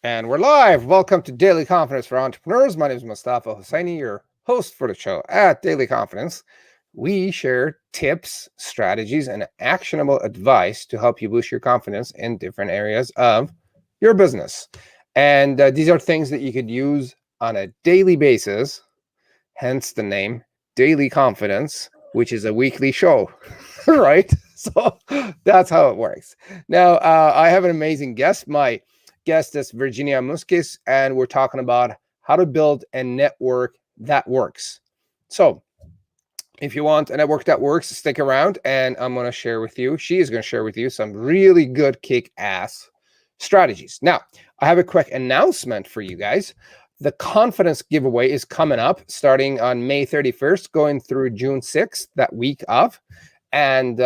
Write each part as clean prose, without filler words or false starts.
And we're live. Welcome to Daily Confidence for Entrepreneurs. My name is Mustafa Hosseini, your host for the show. At Daily Confidence, we share tips, strategies, and actionable advice to help you boost your confidence in different areas of your business. And these are things that you could use on a daily basis, hence the name Daily Confidence, which is a weekly show, right? So that's how it works. Now, I have an amazing guest. My guest is Virginia Muzquiz, and we're talking about how to build a network that works. So if you want a network that works, stick around, and I'm going to share with you, she is going to share with you some really good kick-ass strategies. Now, I have a quick announcement for you guys. The confidence giveaway is coming up starting on May 31st, going through June 6th, that week of. And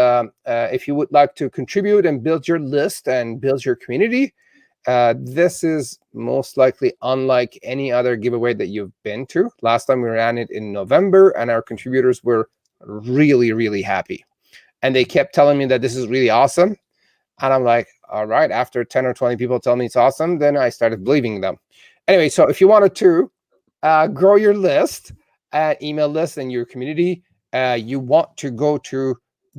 if you would like to contribute and build your list and build your community, this is most likely unlike any other giveaway that you've been to. Last time we ran it in November, and our contributors were really, really happy. And they kept telling me that this is really awesome. And I'm like, all right, after 10 or 20 people tell me it's awesome, then I started believing them. Anyway, so if you wanted to grow your list, email list and your community, you want to go to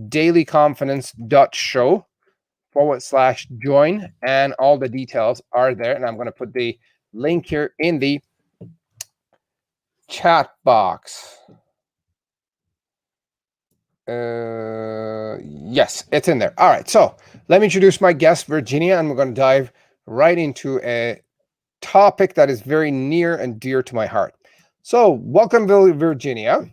dailyconfidence.show/join, and all the details are there. And I'm going to put the link here in the chat box. Yes, it's in there. All right, so let me introduce my guest, Virginia, and we're going to dive right into a topic that is very near and dear to my heart. So welcome, Virginia.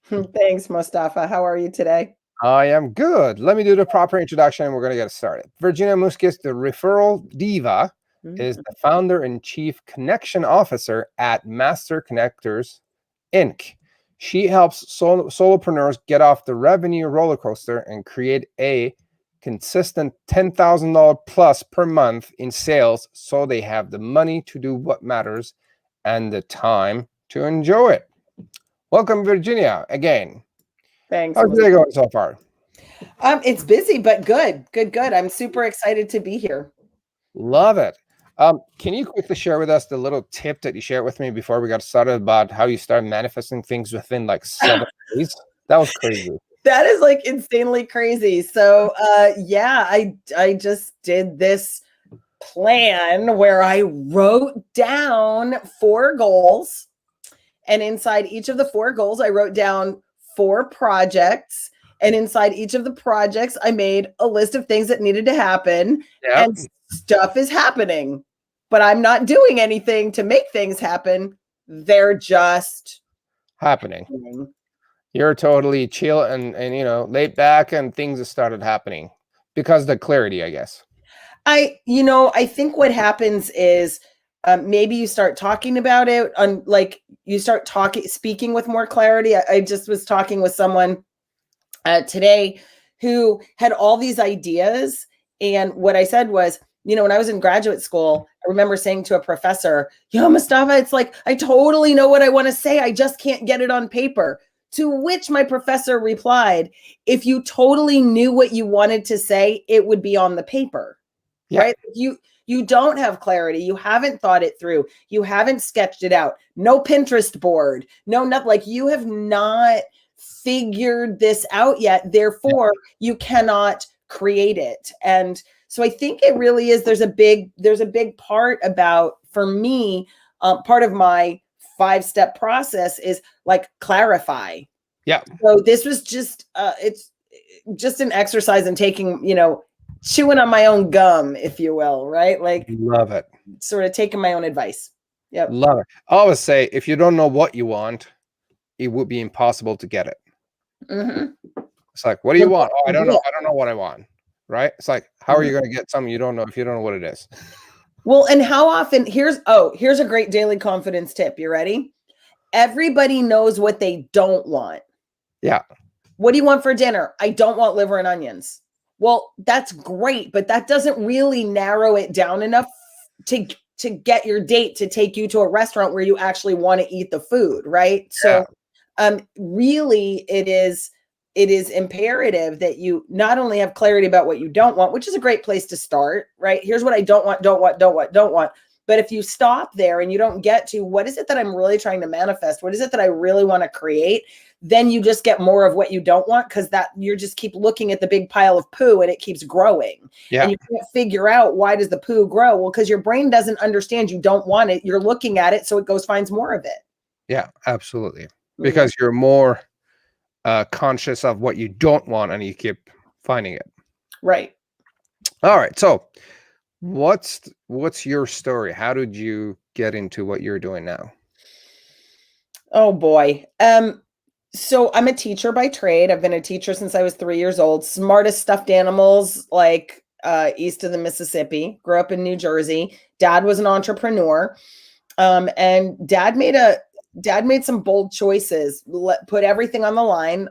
Thanks, Mustafa. How are you today? I am good. Let me do the proper introduction and we're going to get started. Virginia Muzquiz, the Referral Diva, is the founder and chief connection officer at Master Connectors, Inc. She helps solopreneurs get off the revenue roller coaster and create a consistent $10,000 plus per month in sales so they have the money to do what matters and the time to enjoy it. Welcome, Virginia, again. Thanks. How's it going so far? It's busy, but good. I'm super excited to be here. Love it. Can you quickly share with us the little tip that you shared with me before we got started about how you started manifesting things within like 7 days? That was crazy. That is like insanely crazy. So yeah, I just did this plan where I wrote down 4 goals. And inside each of the 4 goals, I wrote down 4 projects. And inside each of the projects, I made a list of things that needed to happen. Yep. And stuff is happening. But I'm not doing anything to make things happen. They're just happening. You're totally chill and you know, laid back, and things have started happening because the clarity, I guess. I think what happens is maybe you start talking about it on, like, you start speaking with more clarity. I just was talking with someone today who had all these ideas. And what I said was, when I was in graduate school, I remember saying to a professor, Mustafa, it's like, I totally know what I want to say. I just can't get it on paper. To which my professor replied, if you totally knew what you wanted to say, it would be on the paper, right? You don't have clarity. You haven't thought it through. You haven't sketched it out. No Pinterest board. No, nothing. Like, you have not figured this out yet. Therefore, you cannot create it. And so I think it really is, there's a big part about, for me, part of my 5-step process is like clarify. Yeah. So this was just, it's just an exercise in taking, chewing on my own gum, if you will, right? Like, love it. Sort of taking my own advice. Yep. Love it. I always say, if you don't know what you want, it would be impossible to get it. Mm-hmm. It's like, what do you want? Oh, I don't know. I don't know what I want. Right? It's like, how are you going to get something you don't know if you don't know what it is? Well, and how often, here's a great daily confidence tip. You ready? Everybody knows what they don't want. Yeah. What do you want for dinner? I don't want liver and onions. Well, that's great, but that doesn't really narrow it down enough to get your date to take you to a restaurant where you actually want to eat the food, right? Yeah. So really it is imperative that you not only have clarity about what you don't want, which is a great place to start, right? Here's what I don't want. But if you stop there and you don't get to what is it that I'm really trying to manifest, what is it that I really want to create, then you just get more of what you don't want, because that you just keep looking at the big pile of poo and it keeps growing. Yeah. And you can't figure out, why does the poo grow? Well, because your brain doesn't understand you don't want it. You're looking at it, so it goes finds more of it. Yeah, absolutely. Because you're more conscious of what you don't want and you keep finding it. Right. All right. So what's your story? How did you get into what you're doing now? Oh boy. So I'm a teacher by trade. I've been a teacher since I was 3 years old. Smartest stuffed animals, like east of the Mississippi. Grew up in New Jersey. Dad was an entrepreneur. And dad made some bold choices, put everything on the line,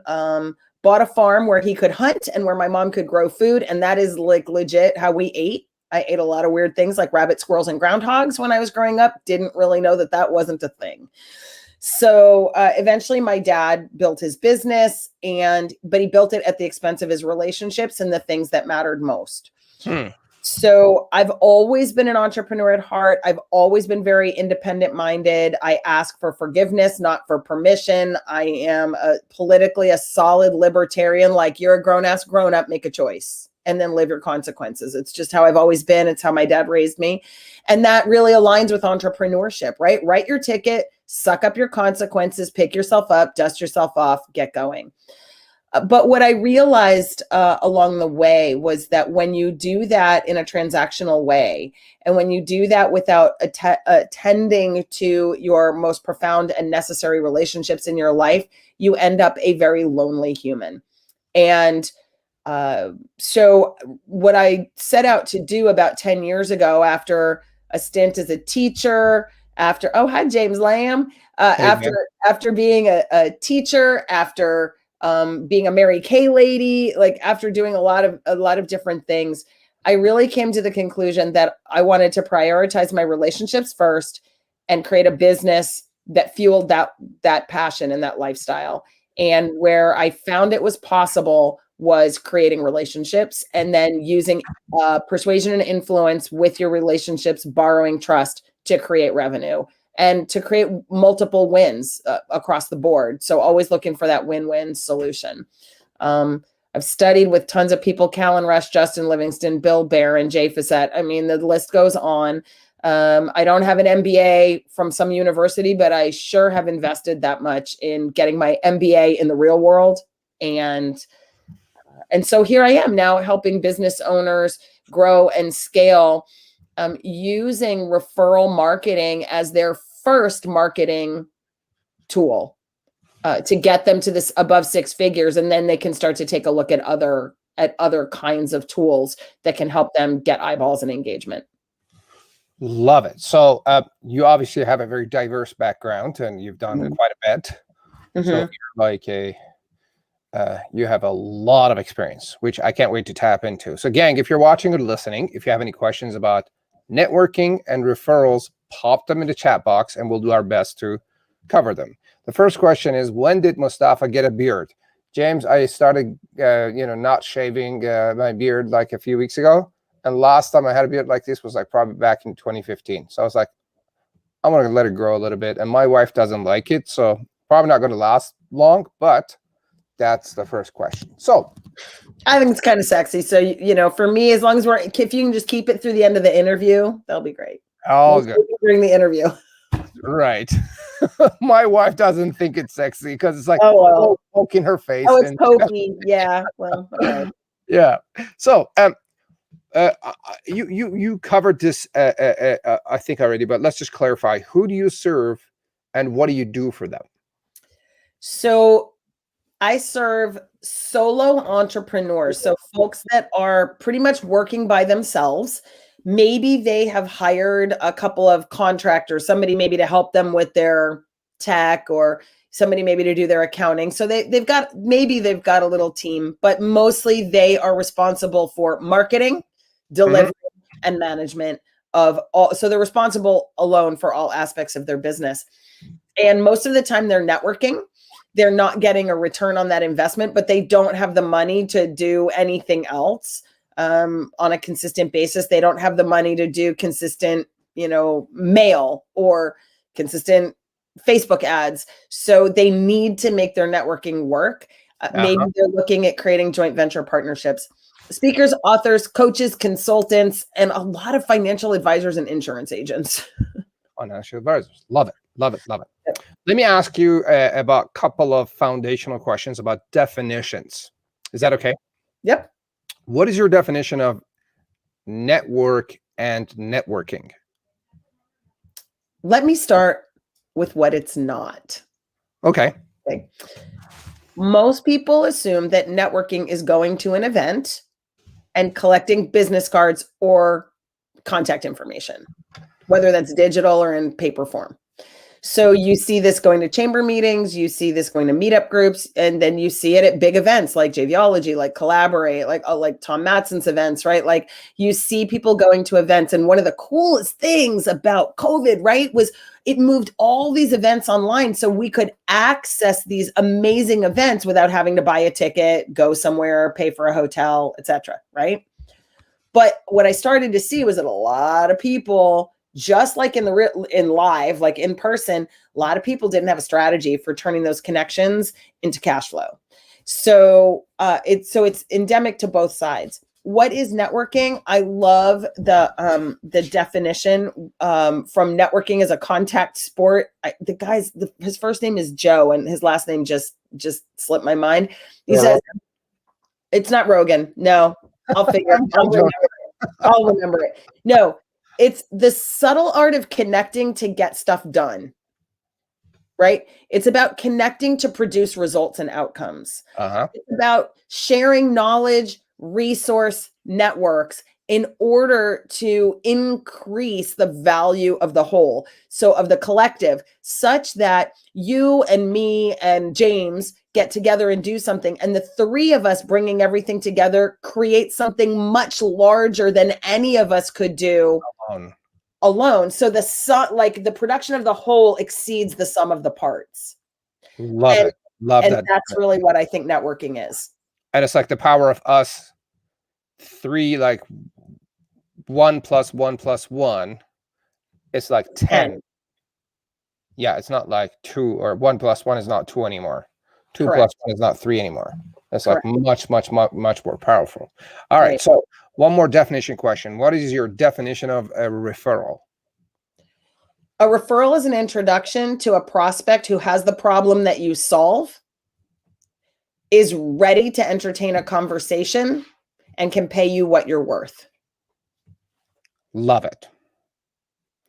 bought a farm where he could hunt and where my mom could grow food. And that is like legit how we ate. I ate a lot of weird things like rabbit, squirrels, and groundhogs when I was growing up. Didn't really know that that wasn't a thing. So eventually my dad built his business, but he built it at the expense of his relationships and the things that mattered most. So I've always been an entrepreneur at heart. I've always been very independent minded. I ask for forgiveness, not for permission. I am politically a solid libertarian. Like, you're a grown up, make a choice and then live your consequences. It's just how I've always been. It's how my dad raised me. And that really aligns with entrepreneurship, right? Write your ticket, suck up your consequences, pick yourself up, dust yourself off, get going. But what I realized along the way was that when you do that in a transactional way, and when you do that without attending to your most profound and necessary relationships in your life, you end up a very lonely human. And so what I set out to do about 10 years ago, after a stint as a teacher, hi, James Lamb, after being a teacher, after being a Mary Kay lady, like after doing a lot of different things, I really came to the conclusion that I wanted to prioritize my relationships first and create a business that fueled that passion and that lifestyle. And where I found it was possible was creating relationships, and then using persuasion and influence with your relationships, borrowing trust to create revenue and to create multiple wins across the board. So always looking for that win-win solution. I've studied with tons of people: Callan Rush, Justin Livingston, Bill Barron, Jay Facette. I mean, the list goes on. I don't have an MBA from some university, but I sure have invested that much in getting my MBA in the real world. And so here I am now, helping business owners grow and scale, using referral marketing as their first marketing tool to get them to this above six figures. And then they can start to take a look at other kinds of tools that can help them get eyeballs and engagement. Love it. So you obviously have a very diverse background, and you've done quite a bit. So you're like you have a lot of experience, which I can't wait to tap into. So gang, if you're watching or listening, if you have any questions about networking and referrals, pop them in the chat box and we'll do our best to cover them. The first question is, when did Mustafa get a beard? James, I started not shaving my beard like a few weeks ago, and last time I had a beard like this was like probably back in 2015. So I was like, I'm gonna let it grow a little bit, and my wife doesn't like it, so probably not going to last long. But that's the first question. So I think it's kind of sexy. So, for me, as long as if you can just keep it through the end of the interview, that'll be great. Oh, good. During the interview. Right. My wife doesn't think it's sexy because it's like poking her face. Oh, it's pokey. Yeah. Well, okay. Yeah. So you covered this I think already, but let's just clarify. Who do you serve and what do you do for them? So I serve solo entrepreneurs. So folks that are pretty much working by themselves. Maybe they have hired a couple of contractors, somebody maybe to help them with their tech, or somebody maybe to do their accounting. So they've got a little team, but mostly they are responsible for marketing, delivery, and management of all. So they're responsible alone for all aspects of their business. And most of the time they're networking. They're not getting a return on that investment, but they don't have the money to do anything else on a consistent basis. They don't have the money to do consistent mail or consistent Facebook ads. So they need to make their networking work. Maybe they're looking at creating joint venture partnerships. Speakers, authors, coaches, consultants, and a lot of financial advisors and insurance agents. Financial advisors. Love it. Love it. Love it. Yep. Let me ask you about a couple of foundational questions about definitions. Is that okay? Yep. What is your definition of network and networking? Let me start with what it's not. Okay. Most people assume that networking is going to an event and collecting business cards or contact information, whether that's digital or in paper form. So you see this going to chamber meetings, you see this going to meetup groups, and then you see it at big events like JVology, like Collaborate, like Tom Matson's events, right? Like you see people going to events. And one of the coolest things about COVID, right, was it moved all these events online so we could access these amazing events without having to buy a ticket, go somewhere, pay for a hotel, etc., right? But what I started to see was that a lot of people, just like in live, like in person, a lot of people didn't have a strategy for turning those connections into cash flow. So it's endemic to both sides. What is networking? I love the definition from networking as a contact sport. His first name is Joe and his last name just slipped my mind. He says, it's not Rogan. No, I'll remember it. No, it's the subtle art of connecting to get stuff done, right? It's about connecting to produce results and outcomes. It's about sharing knowledge, resource, networks in order to increase the value of the whole, so of the collective, such that you and me and James get together and do something. And the three of us bringing everything together create something much larger than any of us could do alone. So the production of the whole exceeds the sum of the parts. Love it. Love that. That's really what I think networking is. And it's like the power of us three, like 1 + 1 + 1. It's like 10. Yeah, it's not like 2 or 1 + 1 is not 2 anymore. 2 + 1 is not 3 anymore. It's like much more powerful. All right. So one more definition question. What is your definition of a referral? A referral is an introduction to a prospect who has the problem that you solve, is ready to entertain a conversation, and can pay you what you're worth. Love it.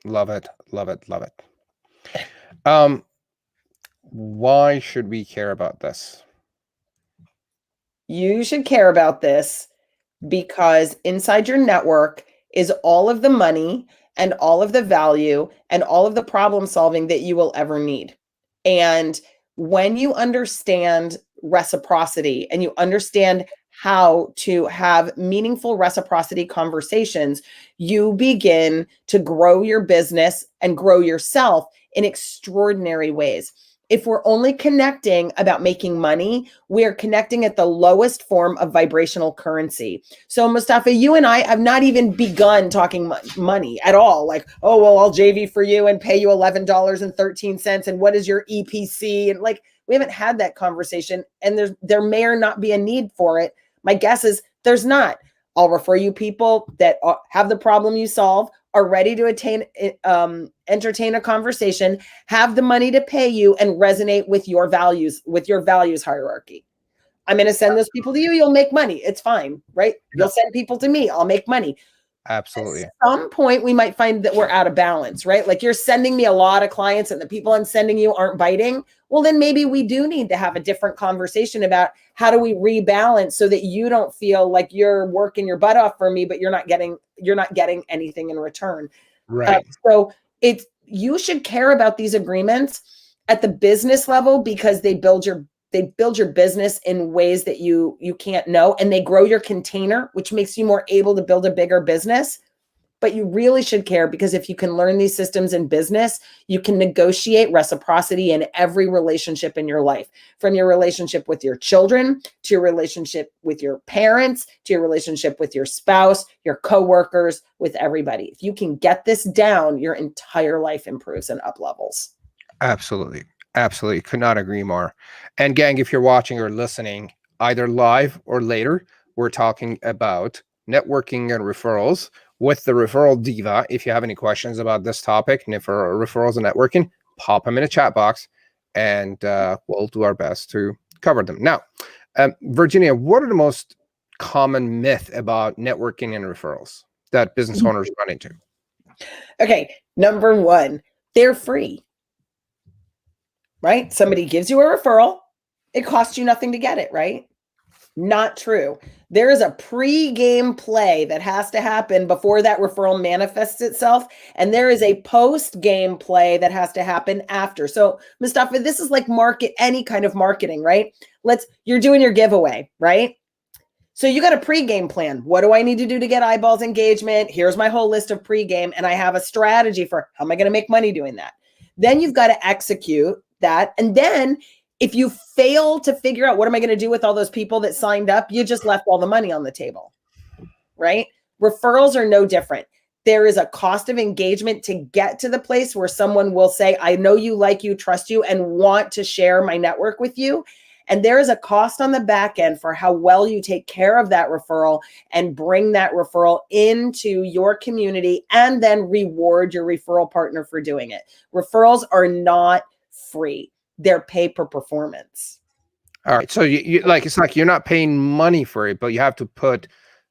Love it. Love it. Love it. Why should we care about this? You should care about this because inside your network is all of the money and all of the value and all of the problem solving that you will ever need. And when you understand reciprocity and you understand how to have meaningful reciprocity conversations, you begin to grow your business and grow yourself in extraordinary ways. If we're only connecting about making money, we're connecting at the lowest form of vibrational currency. So Mustafa, you and I have not even begun talking money at all. Like, oh, well, I'll JV for you and pay you $11.13. And what is your EPC? And like, we haven't had that conversation, and there may or not be a need for it. My guess is there's not. I'll refer you people that have the problem you solve, are ready to entertain a conversation, have the money to pay you, and resonate with your values hierarchy. I'm going to send those people to you. You'll make money. It's fine, right? You'll send people to me. I'll make money. Absolutely. At some point, we might find that we're out of balance, right? Like you're sending me a lot of clients and the people I'm sending you aren't biting. Well, then maybe we do need to have a different conversation about how do we rebalance so that you don't feel like you're working your butt off for me, but you're not getting anything in return. Right. So you should care about these agreements at the business level because they build your business in ways that you can't know, and they grow your container, which makes you more able to build a bigger business. but you really should care, because if you can learn these systems in business, you can negotiate reciprocity in every relationship in your life, from your relationship with your children, to your relationship with your parents, to your relationship with your spouse, your coworkers, with everybody. If you can get this down, your entire life improves and up levels. Absolutely. Absolutely. Could not agree more. And gang, if you're watching or listening, either live or later, we're talking about networking and referrals with the Referral Diva. If you have any questions about this topic, and for referrals and networking, pop them in a chat box, and we'll do our best to cover them. Now, Virginia, what are the most common myth about networking and referrals that business owners run into? Okay, number one, they're free. Right? Somebody gives you a referral. It costs you nothing to get it, right? Not true. There is a pre-game play that has to happen before that referral manifests itself. And there is a post-game play that has to happen after. So, Mustafa, this is like any kind of marketing, right? You're doing your giveaway, right? So you got a pre-game plan. What do I need to do to get eyeballs engagement? Here's my whole list of pre-game. And I have a strategy for how am I going to make money doing that? Then you've got to execute that. And then if you fail to figure out what am I going to do with all those people that signed up, you just left all the money on the table, right? Referrals are no different. There is a cost of engagement to get to the place where someone will say, I know you, like you, trust you, and want to share my network with you. And there is a cost on the back end for how well you take care of that referral and bring that referral into your community, and then reward your referral partner for doing it. Referrals are not free. They're pay per performance. All right. So you like, it's like you're not paying money for it, but you have to put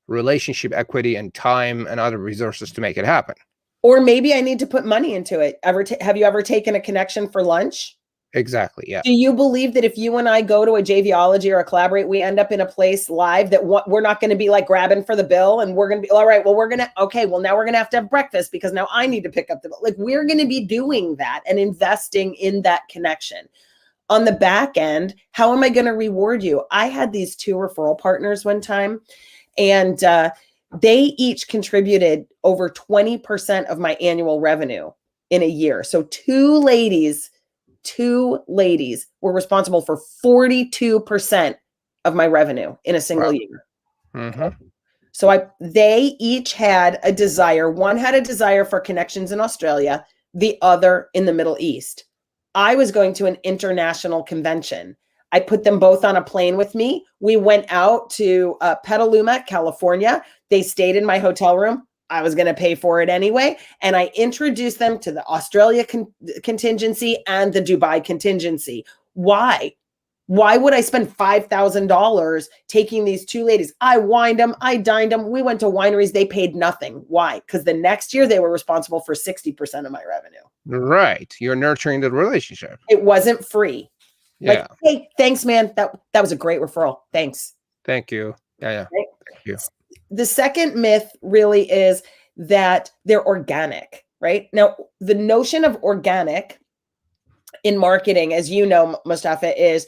relationship equity and time and other resources to make it happen. Or maybe I need to put money into it. Have you ever taken a connection for lunch? Exactly. Yeah. Do you believe that if you and I go to a JVology or a Collaborate, we end up in a place live that we're not going to be like grabbing for the bill, and we're going to be all right? Well, now we're going to have breakfast because now I need to pick up the bill. Like, we're going to be doing that and investing in that connection. On the back end, how am I going to reward you? I had these 2 referral partners one time, and they each contributed over 20% of my annual revenue in a year. So 2 ladies were responsible for 42% of my revenue in a single year. Mm-hmm. So they each had a desire. One had a desire for connections in Australia, the other in the Middle East. I was going to an international convention. I put them both on a plane with me. We went out to Petaluma, California. They stayed in my hotel room. I was going to pay for it anyway. And I introduced them to the Australia contingency and the Dubai contingency. Why? Why would I spend $5,000 taking these 2 ladies? I wined them. I dined them. We went to wineries. They paid nothing. Why? Because the next year they were responsible for 60% of my revenue. Right. You're nurturing the relationship. It wasn't free. Yeah. Like, hey, thanks, man. That was a great referral. Thanks. Thank you. Yeah. Right? Thank you. The second myth really is that they're organic, right? Now, the notion of organic in marketing, as you know, Mustafa, is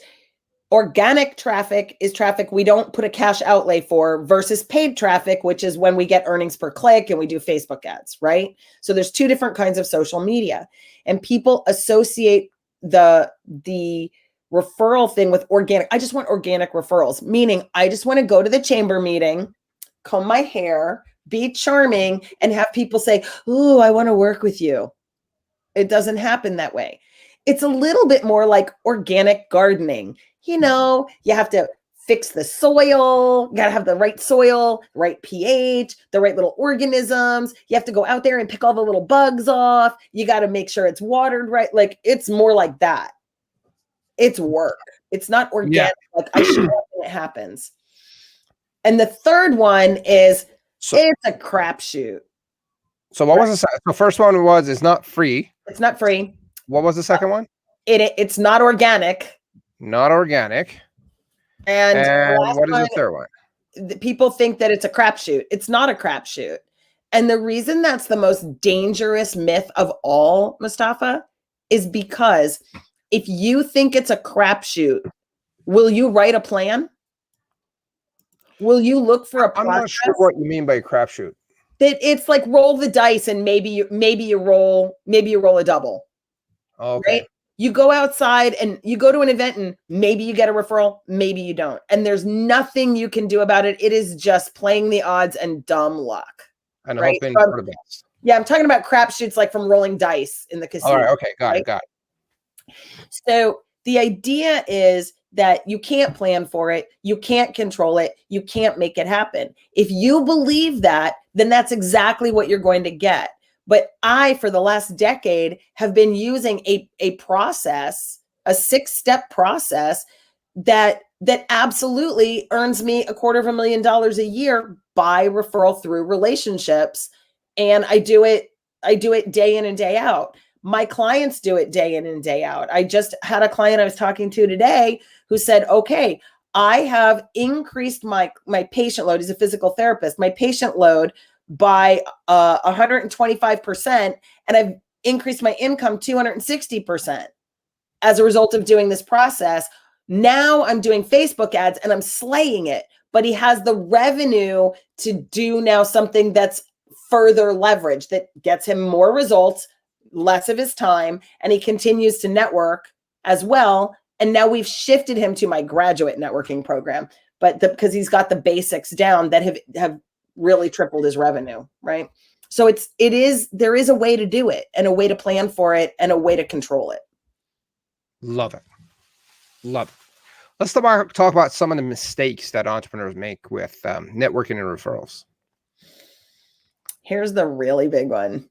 organic traffic is traffic we don't put a cash outlay for, versus paid traffic, which is when we get earnings per click and we do Facebook ads, right? So there's 2 different kinds of social media, and people associate the referral thing with organic. I just want organic referrals, meaning I just want to go to the chamber meeting, comb my hair, be charming, and have people say, "Ooh, I want to work with you." It doesn't happen that way. It's a little bit more like organic gardening. You know, you have to fix the soil, you got to have the right soil, right pH, the right little organisms. You have to go out there and pick all the little bugs off. You got to make sure it's watered right. Like, it's more like that. It's work. It's not organic. Yeah. Like, I show up and it happens. And the third one is it's a crapshoot. So what was the first one? Was it's not free. It's not free. What was the second one? It's not organic. Not organic. And what is the third one? People think that it's a crapshoot. It's not a crapshoot. And the reason that's the most dangerous myth of all, Mustafa, is because if you think it's a crapshoot, will you write a plan? Will you look for a process? I'm not sure what you mean by crapshoot. that it's like roll the dice and maybe you roll a double. Okay. Right? You go outside and you go to an event and maybe you get a referral, maybe you don't. And there's nothing you can do about it. It is just playing the odds and dumb luck. And right? hoping for the best. Yeah, I'm talking about crapshoots like from rolling dice in the casino. All right. Okay. Got it. So the idea is that you can't plan for it. You can't control it. You can't make it happen. If you believe that, then that's exactly what you're going to get. But I, for the last decade, have been using a process, a 6-step process that absolutely earns me $250,000 a year by referral through relationships. And I do it day in and day out. My clients do it day in and day out. I just had a client I was talking to today who said, okay, I have increased my patient load. He's a physical therapist. My patient load by 125%. And I've increased my income 260% as a result of doing this process. Now I'm doing Facebook ads and I'm slaying it, but he has the revenue to do now something that's further leverage that gets him more results, less of his time, and he continues to network as well. And now we've shifted him to my graduate networking program, but because he's got the basics down that have really tripled his revenue, right? So there is a way to do it and a way to plan for it and a way to control it. Love it. Let's talk about some of the mistakes that entrepreneurs make with networking and referrals. Here's the really big one.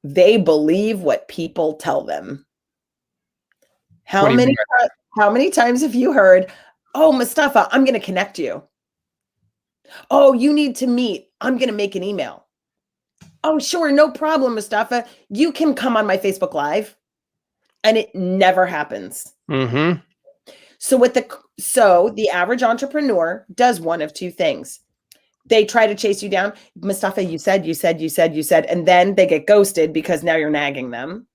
They believe what people tell them. How many times have you heard, oh, Mustafa, I'm going to connect you. Oh, you need to meet. I'm going to make an email. Oh, sure. No problem, Mustafa. You can come on my Facebook Live. And it never happens. Mm-hmm. So the average entrepreneur does one of two things. They try to chase you down. Mustafa, you said, and then they get ghosted because now you're nagging them.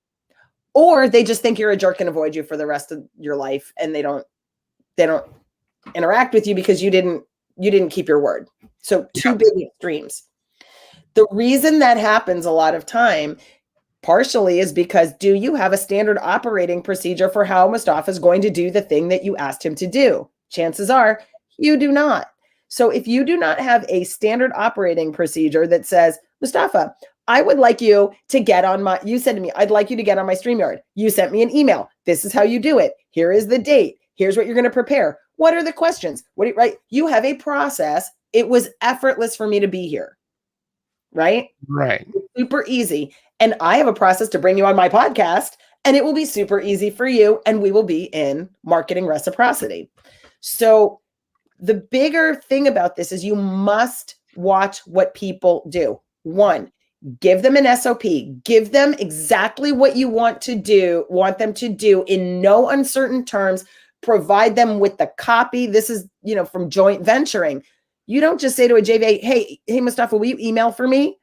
Or they just think you're a jerk and avoid you for the rest of your life. And they don't interact with you because you didn't keep your word. So two big extremes. The reason that happens a lot of time partially is because, do you have a standard operating procedure for how Mustafa is going to do the thing that you asked him to do? Chances are you do not. So if you do not have a standard operating procedure that says, Mustafa, I would like you to get on you said to me, I'd like you to get on my StreamYard. You sent me an email. This is how you do it. Here is the date. Here's what you're going to prepare. What are the questions? Right? You have a process. It was effortless for me to be here. Right? Right. Super easy. And I have a process to bring you on my podcast, and it will be super easy for you. And we will be in marketing reciprocity. So the bigger thing about this is you must watch what people do. 1, give them an SOP, give them exactly what you want them to do in no uncertain terms, provide them with the copy. This is, from joint venturing. You don't just say to a JVA, hey, Mustafa, will you email for me?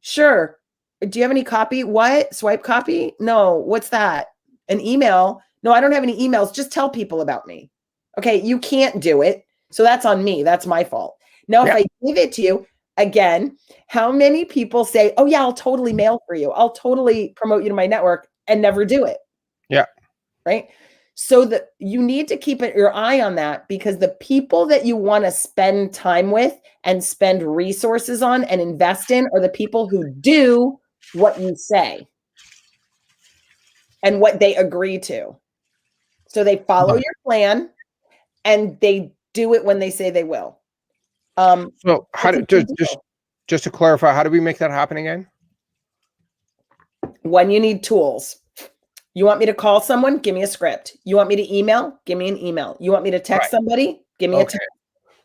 Sure. Do you have any copy? What? Swipe copy? No. What's that? An email? No, I don't have any emails. Just tell people about me. Okay. You can't do it. So that's on me. That's my fault. Now, if I give it to you, again, how many people say, oh yeah, I'll totally mail for you. I'll totally promote you to my network and never do it. Yeah. Right. So that you need to keep your eye on that, because the people that you want to spend time with and spend resources on and invest in are the people who do what you say and what they agree to. So they follow your plan and they do it when they say they will. So how just to clarify, how do we make that happen again? When you need tools. You want me to call someone? Give me a script. You want me to email? Give me an email. You want me to text somebody? Give me a text.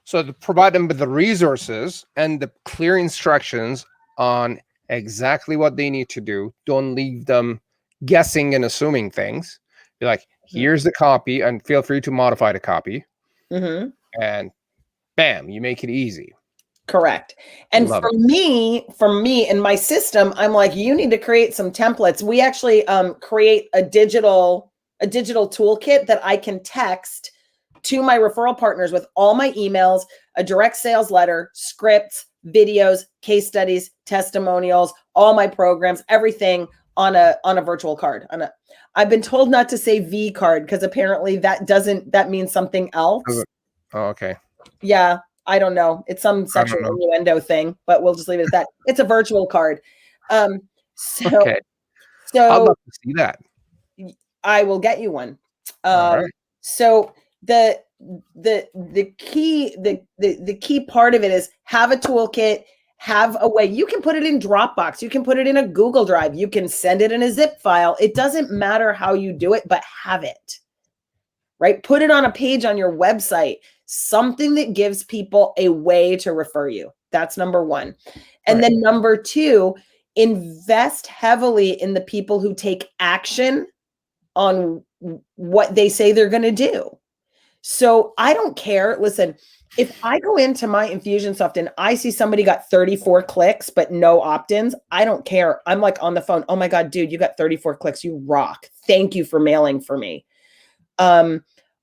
So to provide them with the resources and the clear instructions on exactly what they need to do. Don't leave them guessing and assuming things. Be like, here's the copy, and feel free to modify the copy. Mm-hmm. And bam, you make it easy. Correct. And for me, in my system, I'm like, you need to create some templates. We actually create a digital toolkit that I can text to my referral partners with all my emails, a direct sales letter, scripts, videos, case studies, testimonials, all my programs, everything on a virtual card. I've been told not to say V card because apparently that means something else. Oh, okay. Yeah, I don't know. It's some sexual innuendo thing, but we'll just leave it at that. It's a virtual card. Okay. I'd love to see that. I will get you one. All right. So the key part of it is have a toolkit, have a way. You can put it in Dropbox, you can put it in a Google Drive, you can send it in a zip file. It doesn't matter how you do it, but have it. Right? Put it on a page on your website, something that gives people a way to refer you. That's number one. And then number two, invest heavily in the people who take action on what they say they're going to do. So I don't care. Listen, if I go into my Infusionsoft and I see somebody got 34 clicks, but no opt-ins, I don't care. I'm like on the phone. Oh my God, dude, you got 34 clicks. You rock. Thank you for mailing for me.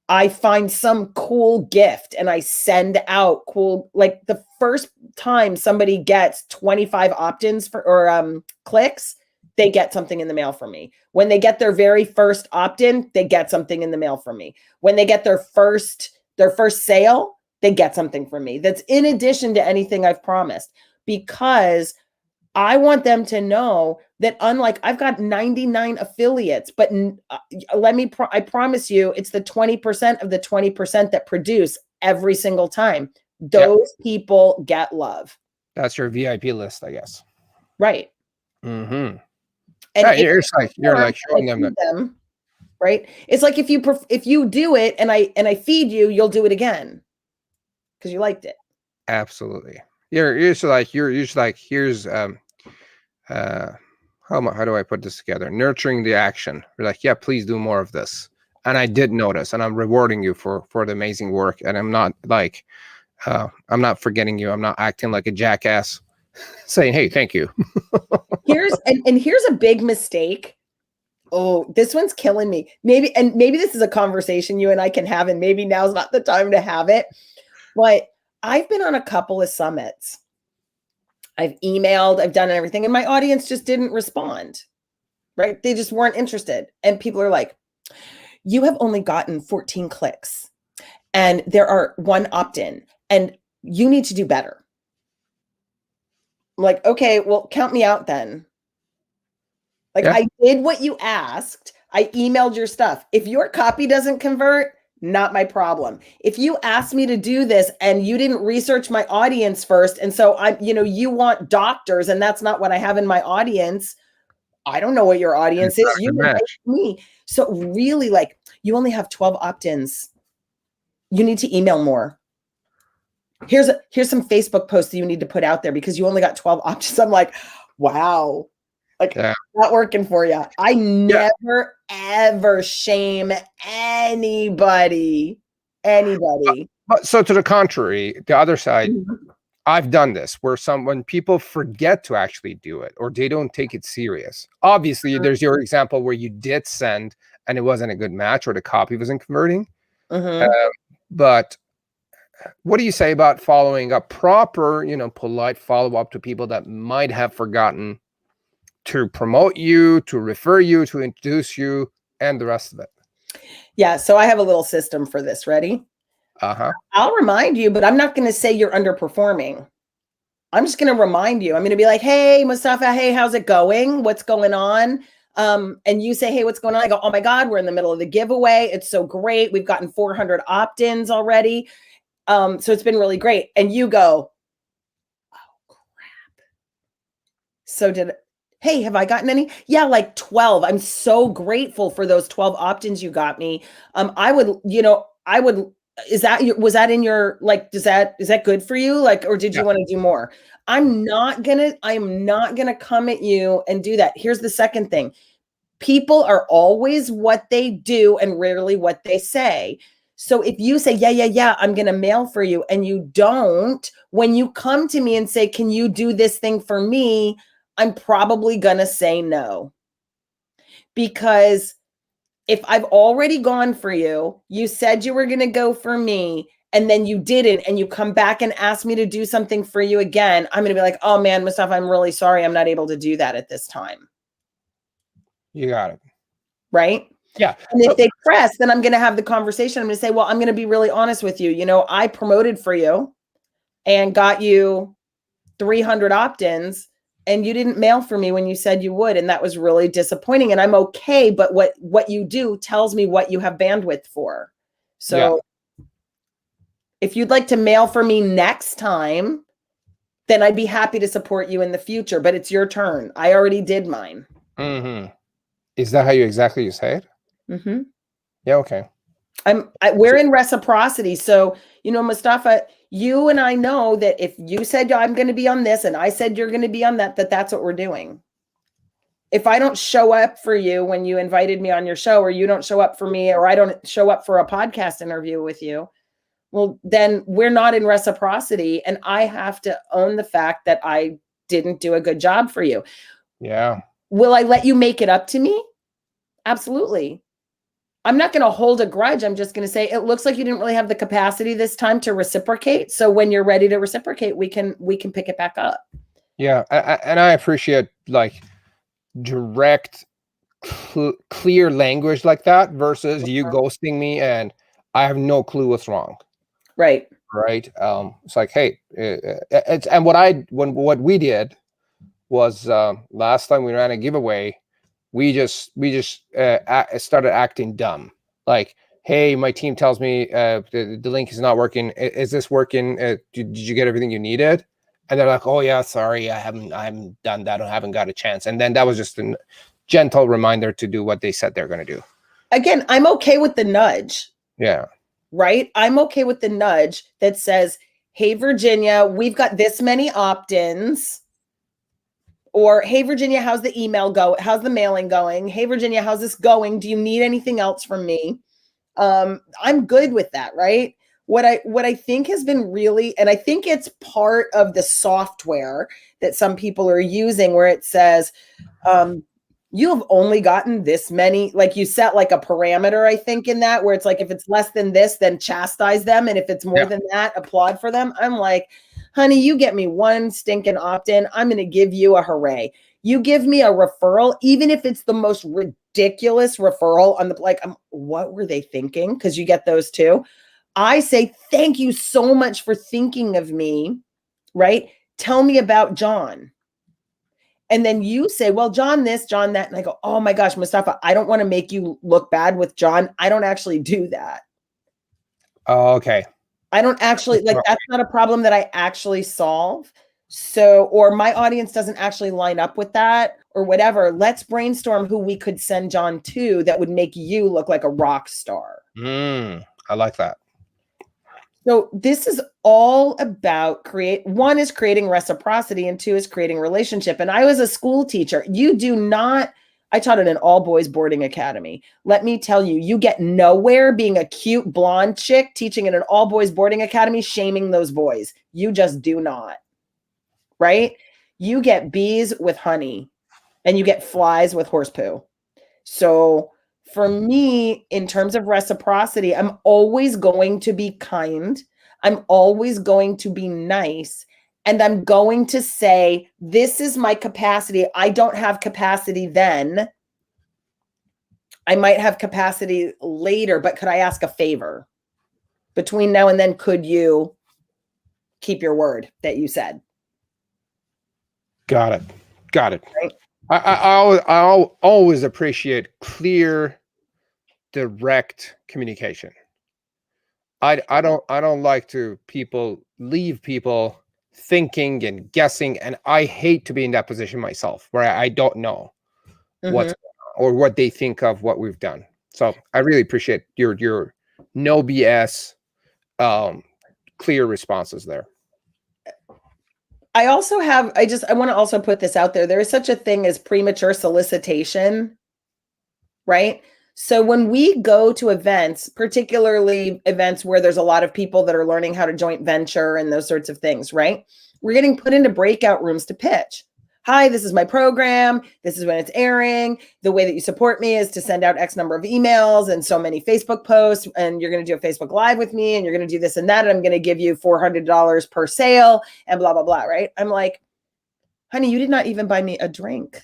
I find some cool gift and I send out cool, like the first time somebody gets 25 opt-ins or clicks, they get something in the mail from me. When they get their very first opt-in, they get something in the mail from me. When they get their first sale, they get something from me. That's in addition to anything I've promised, because I want them to know that unlike I've got 99 affiliates, but I promise you, it's the 20% of the 20% that produce every single time. Those people get love. That's your VIP list, I guess. Right. Mm-hmm. And yeah, you're like showing them, right? It's like if you do it and I feed you, you'll do it again because you liked it. Absolutely. You're usually like here's how do I put this together? Nurturing the action. You're like, yeah, please do more of this. And I did notice, and I'm rewarding you for the amazing work. And I'm not like I'm not forgetting you. I'm not acting like a jackass saying, hey, thank you. here's a big mistake. Oh, this one's killing me. Maybe this is a conversation you and I can have, and maybe now's not the time to have it. But I've been on a couple of summits. I've emailed, I've done everything, and my audience just didn't respond, right? They just weren't interested. And people are like, you have only gotten 14 clicks and there are 1 opt-in and you need to do better. I'm like, okay, well, count me out then. Like I did what you asked. I emailed your stuff. If your copy doesn't convert, not my problem. If you asked me to do this and you didn't research my audience first, and so you want doctors and that's not what I have in my audience. I don't know what your audience is. You match me. So really, like, you only have 12 opt-ins. You need to email more. Here's some Facebook posts that you need to put out there because you only got 12 opt-ins. I'm like, wow. Like, not working for you. I never, ever shame anybody. But so to the contrary, the other side, I've done this where when people forget to actually do it or they don't take it serious. Obviously, there's your example where you did send and it wasn't a good match or the copy wasn't converting. But what do you say about following up proper, polite follow-up to people that might have forgotten to promote you, to refer you, to introduce you, and the rest of it? Yeah, so I have a little system for this. Ready? I'll remind you, but I'm not going to say you're underperforming. I'm just going to remind you. I'm going to be like, hey, Mustafa, hey, how's it going? What's going on? And you say, hey, what's going on? I go, oh my God, we're in the middle of the giveaway. It's so great. We've gotten 400 opt-ins already. So it's been really great. And you go, oh crap. So hey, have I gotten any? Yeah, like 12. I'm so grateful for those 12 opt-ins you got me. Was that in your, like, is that good for you? Like, or did you want to do more? I'm not gonna come at you and do that. Here's the second thing. People are always what they do and rarely what they say. So if you say, yeah, I'm going to mail for you, and you don't, when you come to me and say, can you do this thing for me? I'm probably going to say no. Because if I've already gone for you, you said you were going to go for me, and then you didn't, and you come back and ask me to do something for you again, I'm going to be like, oh man, Mustafa, I'm really sorry. I'm not able to do that at this time. You got it. Right? Yeah. And if they press, then I'm going to have the conversation. I'm going to say, well, I'm going to be really honest with you. You know, I promoted for you and got you 300 opt-ins, and you didn't mail for me when you said you would. And that was really disappointing. And I'm okay. But what you do tells me what you have bandwidth for. So if you'd like to mail for me next time, then I'd be happy to support you in the future. But it's your turn. I already did mine. Mm-hmm. Is that how you exactly say it? Mm-hmm. Yeah. Okay. We're in reciprocity. So, you know, Mustafa, you and I know that if you said I'm going to be on this and I said you're going to be on that, that's what we're doing. If I don't show up for you when you invited me on your show, or you don't show up for me, or I don't show up for a podcast interview with you, well, then we're not in reciprocity. And I have to own the fact that I didn't do a good job for you. Yeah. Will I let you make it up to me? Absolutely. I'm not going to hold a grudge. I'm just going to say, it looks like you didn't really have the capacity this time to reciprocate. So when you're ready to reciprocate, we can pick it back up. Yeah. And I appreciate like direct, clear language like that versus you ghosting me and I have no clue what's wrong. Right. Right. It's like, hey, it's, and what we did was last time we ran a giveaway, we just started acting dumb. Like, hey, my team tells me the link is not working. Is this working? Did you get everything you needed? And they're like, oh yeah, sorry, I haven't done that. I haven't got a chance. And then that was just a gentle reminder to do what they said they're going to do. Again, I'm okay with the nudge. Yeah. Right. I'm okay with the nudge that says, hey, Virginia, we've got this many opt-ins. Or, hey, Virginia, how's the email go? How's the mailing going? Hey, Virginia, how's this going? Do you need anything else from me? I'm good with that, right? What I think has been really, and I think it's part of the software that some people are using, where it says, you have only gotten this many, like you set like a parameter, I think, in that, where it's like, if it's less than this, then chastise them. And if it's more than that, applaud for them. I'm like, honey, you get me one stinking opt-in, I'm going to give you a hooray. You give me a referral, even if it's the most ridiculous referral on the, like, what were they thinking? Because you get those too. I say, thank you so much for thinking of me, right? Tell me about John. And then you say, well, John this, John that. And I go, oh my gosh, Mustafa, I don't want to make you look bad with John. I don't actually do that. Oh, okay. I don't actually, like, that's not a problem that I actually solve. So, or my audience doesn't actually line up with that or whatever. Let's brainstorm who we could send John to that would make you look like a rock star. I like that. So this is all about one is creating reciprocity, and two is creating relationship. And I was a school teacher. I taught at an all boys boarding academy. Let me tell you, you get nowhere being a cute blonde chick teaching at an all boys boarding academy, shaming those boys. You just do not, right? You get bees with honey and you get flies with horse poo. So for me, in terms of reciprocity, I'm always going to be kind. I'm always going to be nice. And I'm going to say, this is my capacity. I don't have capacity then. I might have capacity later, but could I ask a favor? Between now and then, could you keep your word that you said? Got it. Right? I always appreciate clear, direct communication. I don't like to leave people thinking and guessing, and I hate to be in that position myself where I don't know what's or what they think of what we've done. So I really appreciate your no BS, clear responses there. I want to also put this out there. There is such a thing as premature solicitation, right? So when we go to events, particularly events where there's a lot of people that are learning how to joint venture and those sorts of things, right? We're getting put into breakout rooms to pitch. hi, this is my program. This is when it's airing. The way that you support me is to send out X number of emails and so many Facebook posts. And you're going to do a Facebook Live with me and you're going to do this and that. And I'm going to give you $400 per sale and blah, blah, blah. Right. I'm like, honey, you did not even buy me a drink.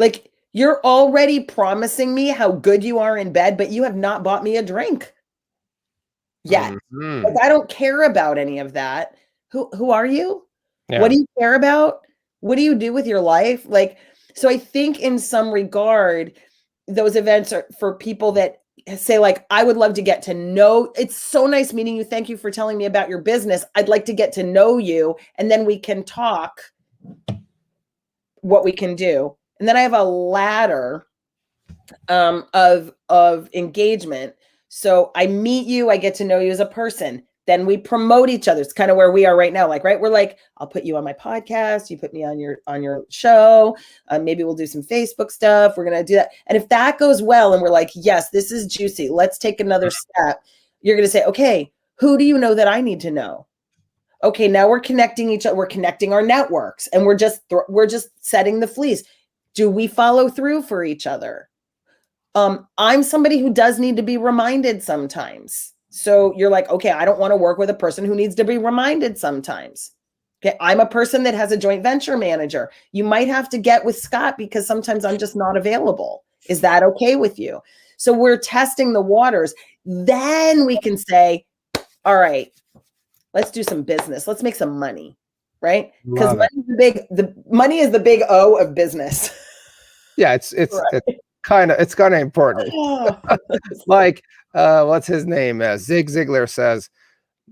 Like, you're already promising me how good you are in bed, but you have not bought me a drink yet. Mm-hmm. Like, I don't care about any of that. Who are you? Yeah. What do you care about? What do you do with your life? Like, so I think in some regard, those events are for people that say, like, I would love to get to know. It's so nice meeting you. Thank you for telling me about your business. I'd like to get to know you. And then we can talk what we can do. And then I have a ladder of engagement. So I meet you, I get to know you as a person. Then we promote each other. It's kind of where we are right now. Like, right, we're like, I'll put you on my podcast. You put me on your show. Maybe we'll do some Facebook stuff. We're gonna do that. And if that goes well, and we're like, yes, this is juicy. Let's take another step. You're gonna say, okay, who do you know that I need to know? Okay, now we're connecting each other. We're connecting our networks, and we're just setting the fleece. Do we follow through for each other? I'm somebody who does need to be reminded sometimes. So you're like, okay, I don't want to work with a person who needs to be reminded sometimes. Okay, I'm a person that has a joint venture manager. You might have to get with Scott because sometimes I'm just not available. Is that okay with you? So we're testing the waters. Then we can say, all right, let's do some business. Let's make some money, right? Because money is the big O of business. Yeah, it's Right. it's kind of important. Like what's his name? Zig Ziglar says,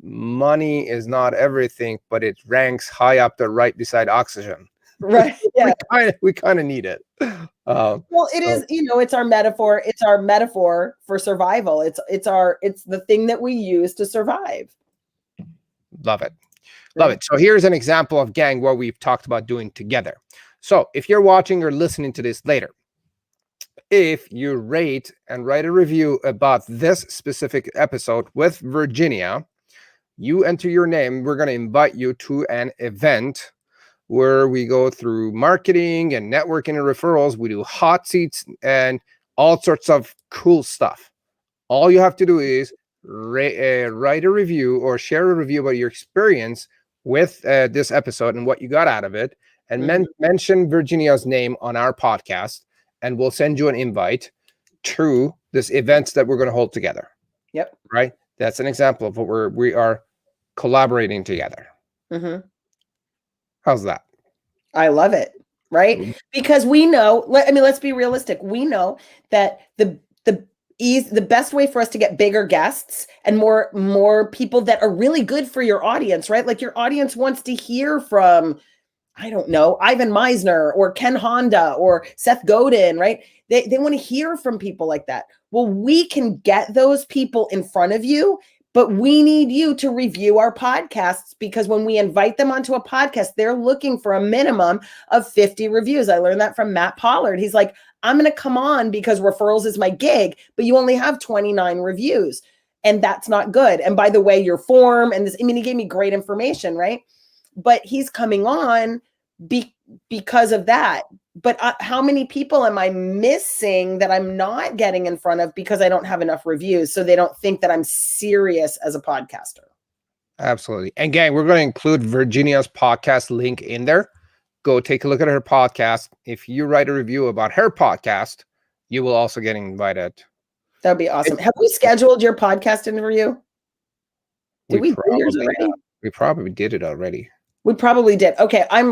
money is not everything, but it ranks high up there, right beside oxygen. Right. Yeah. we kind of need it. Well, it is, it's our metaphor. It's our metaphor for survival. It's the thing that we use to survive. Love it. Love it. So here's an example of, gang, what we've talked about doing together. So if you're watching or listening to this later, if you rate and write a review about this specific episode with Virginia, you enter your name. We're going to invite you to an event where we go through marketing and networking and referrals. We do hot seats and all sorts of cool stuff. All you have to do is write a review or share a review about your experience with this episode and what you got out of it, and mention Virginia's name on our podcast, and we'll send you an invite to this event that we're going to hold together. Yep. Right. That's an example of what we are collaborating together. How's that? I love it. Right. Because we know, let's be realistic. We know that the best way for us to get bigger guests and more people that are really good for your audience, right? Like, your audience wants to hear from, I don't know, Ivan Meisner or Ken Honda or Seth Godin, right? They want to hear from people like that. Well, we can get those people in front of you, but we need you to review our podcasts, because when we invite them onto a podcast, they're looking for a minimum of 50 reviews. I learned that from Matt Pollard. He's like, I'm going to come on because referrals is my gig, but you only have 29 reviews. And that's not good. And by the way, your form and this, he gave me great information, right? But he's coming on because of that. But how many people am I missing that I'm not getting in front of because I don't have enough reviews? So they don't think that I'm serious as a podcaster. Absolutely. And gang, we're going to include Virginia's podcast link in there. Go take a look at her podcast. If you write a review about her podcast, you will also get invited. That would be awesome. Have we scheduled your podcast interview? Did we do yours already? We probably did it already. We probably did. Okay. I'm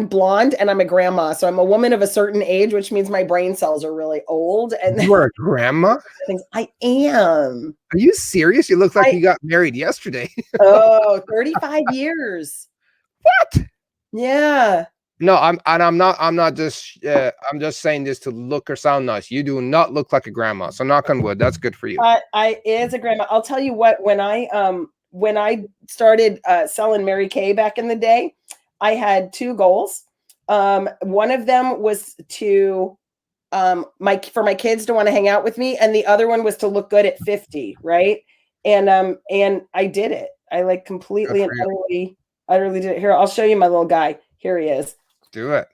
blonde and I'm a grandma. So I'm a woman of a certain age, which means my brain cells are really old. And you are a grandma? I am. Are you serious? You look like you got married yesterday. 35 years. What? Yeah. No, I'm not just I'm just saying this to look or sound nice. You do not look like a grandma. So knock on wood. That's good for you. I is a grandma. I'll tell you what, when I started selling Mary Kay back in the day, I had two goals. One of them was to for my kids to want to hang out with me, and the other one was to look good at 50, right? And I did it. I completely and utterly I really did. Here, I'll show you my little guy. Here he is. Do it.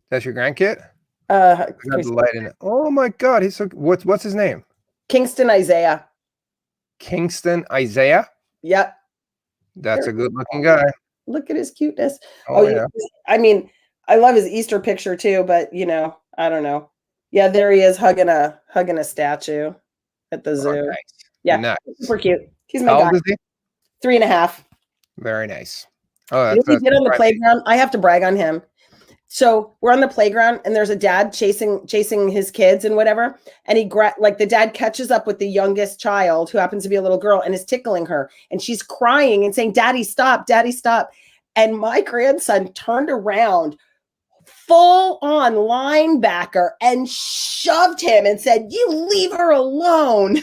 That's your grandkid? Got the light in it. Oh my God, he's so. What's his name? Kingston Isaiah. Kingston Isaiah. Yep. That's a good-looking guy. Look at his cuteness. Oh yeah. I mean, I love his Easter picture too, but I don't know. Yeah, there he is hugging a statue at the zoo. Nice. Yeah, nice. Super cute. He's my How guy. old is he? 3.5. Very nice. Oh, He did on the playground. I have to brag on him. So we're on the playground and there's a dad chasing his kids and whatever. And the dad catches up with the youngest child who happens to be a little girl and is tickling her. And she's crying and saying, "Daddy, stop, Daddy, stop." And my grandson turned around, full on linebacker, and shoved him and said, "You leave her alone."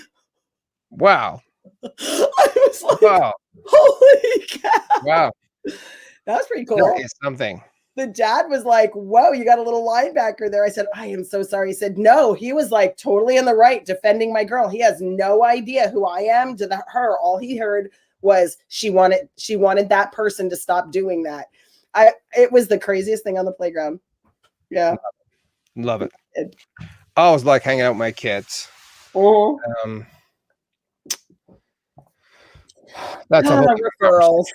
Wow. I was like, wow. Holy cow. Wow. That was pretty cool. That is something. The dad was like, "Whoa, you got a little linebacker there." I said, "I am so sorry." He said, "No, he was like totally in the right defending my girl. He has no idea who I am to her. All he heard was she wanted that person to stop doing that." It was the craziest thing on the playground. Yeah. Love it. I was like hanging out with my kids. Uh-huh. That's a whole referrals.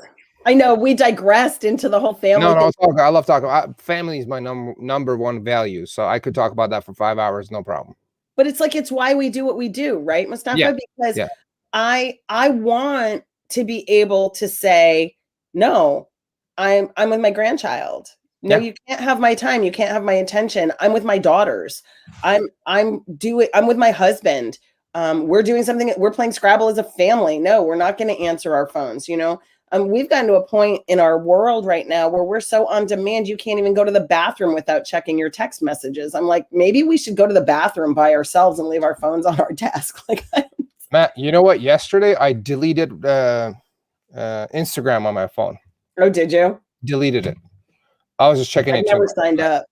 I know we digressed into the whole family. No, I love talking. Family is my number one value, so I could talk about that for 5 hours, no problem. But it's why we do what we do, right, Mustafa? Yeah. Because I want to be able to say, "No, I'm with my grandchild. No, you can't have my time. You can't have my attention. I'm with my daughters. I'm with my husband. We're doing something. We're playing Scrabble as a family. No, we're not going to answer our phones. We've gotten to a point in our world right now where we're so on demand, you can't even go to the bathroom without checking your text messages. I'm like, maybe we should go to the bathroom by ourselves and leave our phones on our desk. Like, Matt, you know what? Yesterday I deleted Instagram on my phone. Oh, did you? Deleted it. I was just checking it. I never signed up.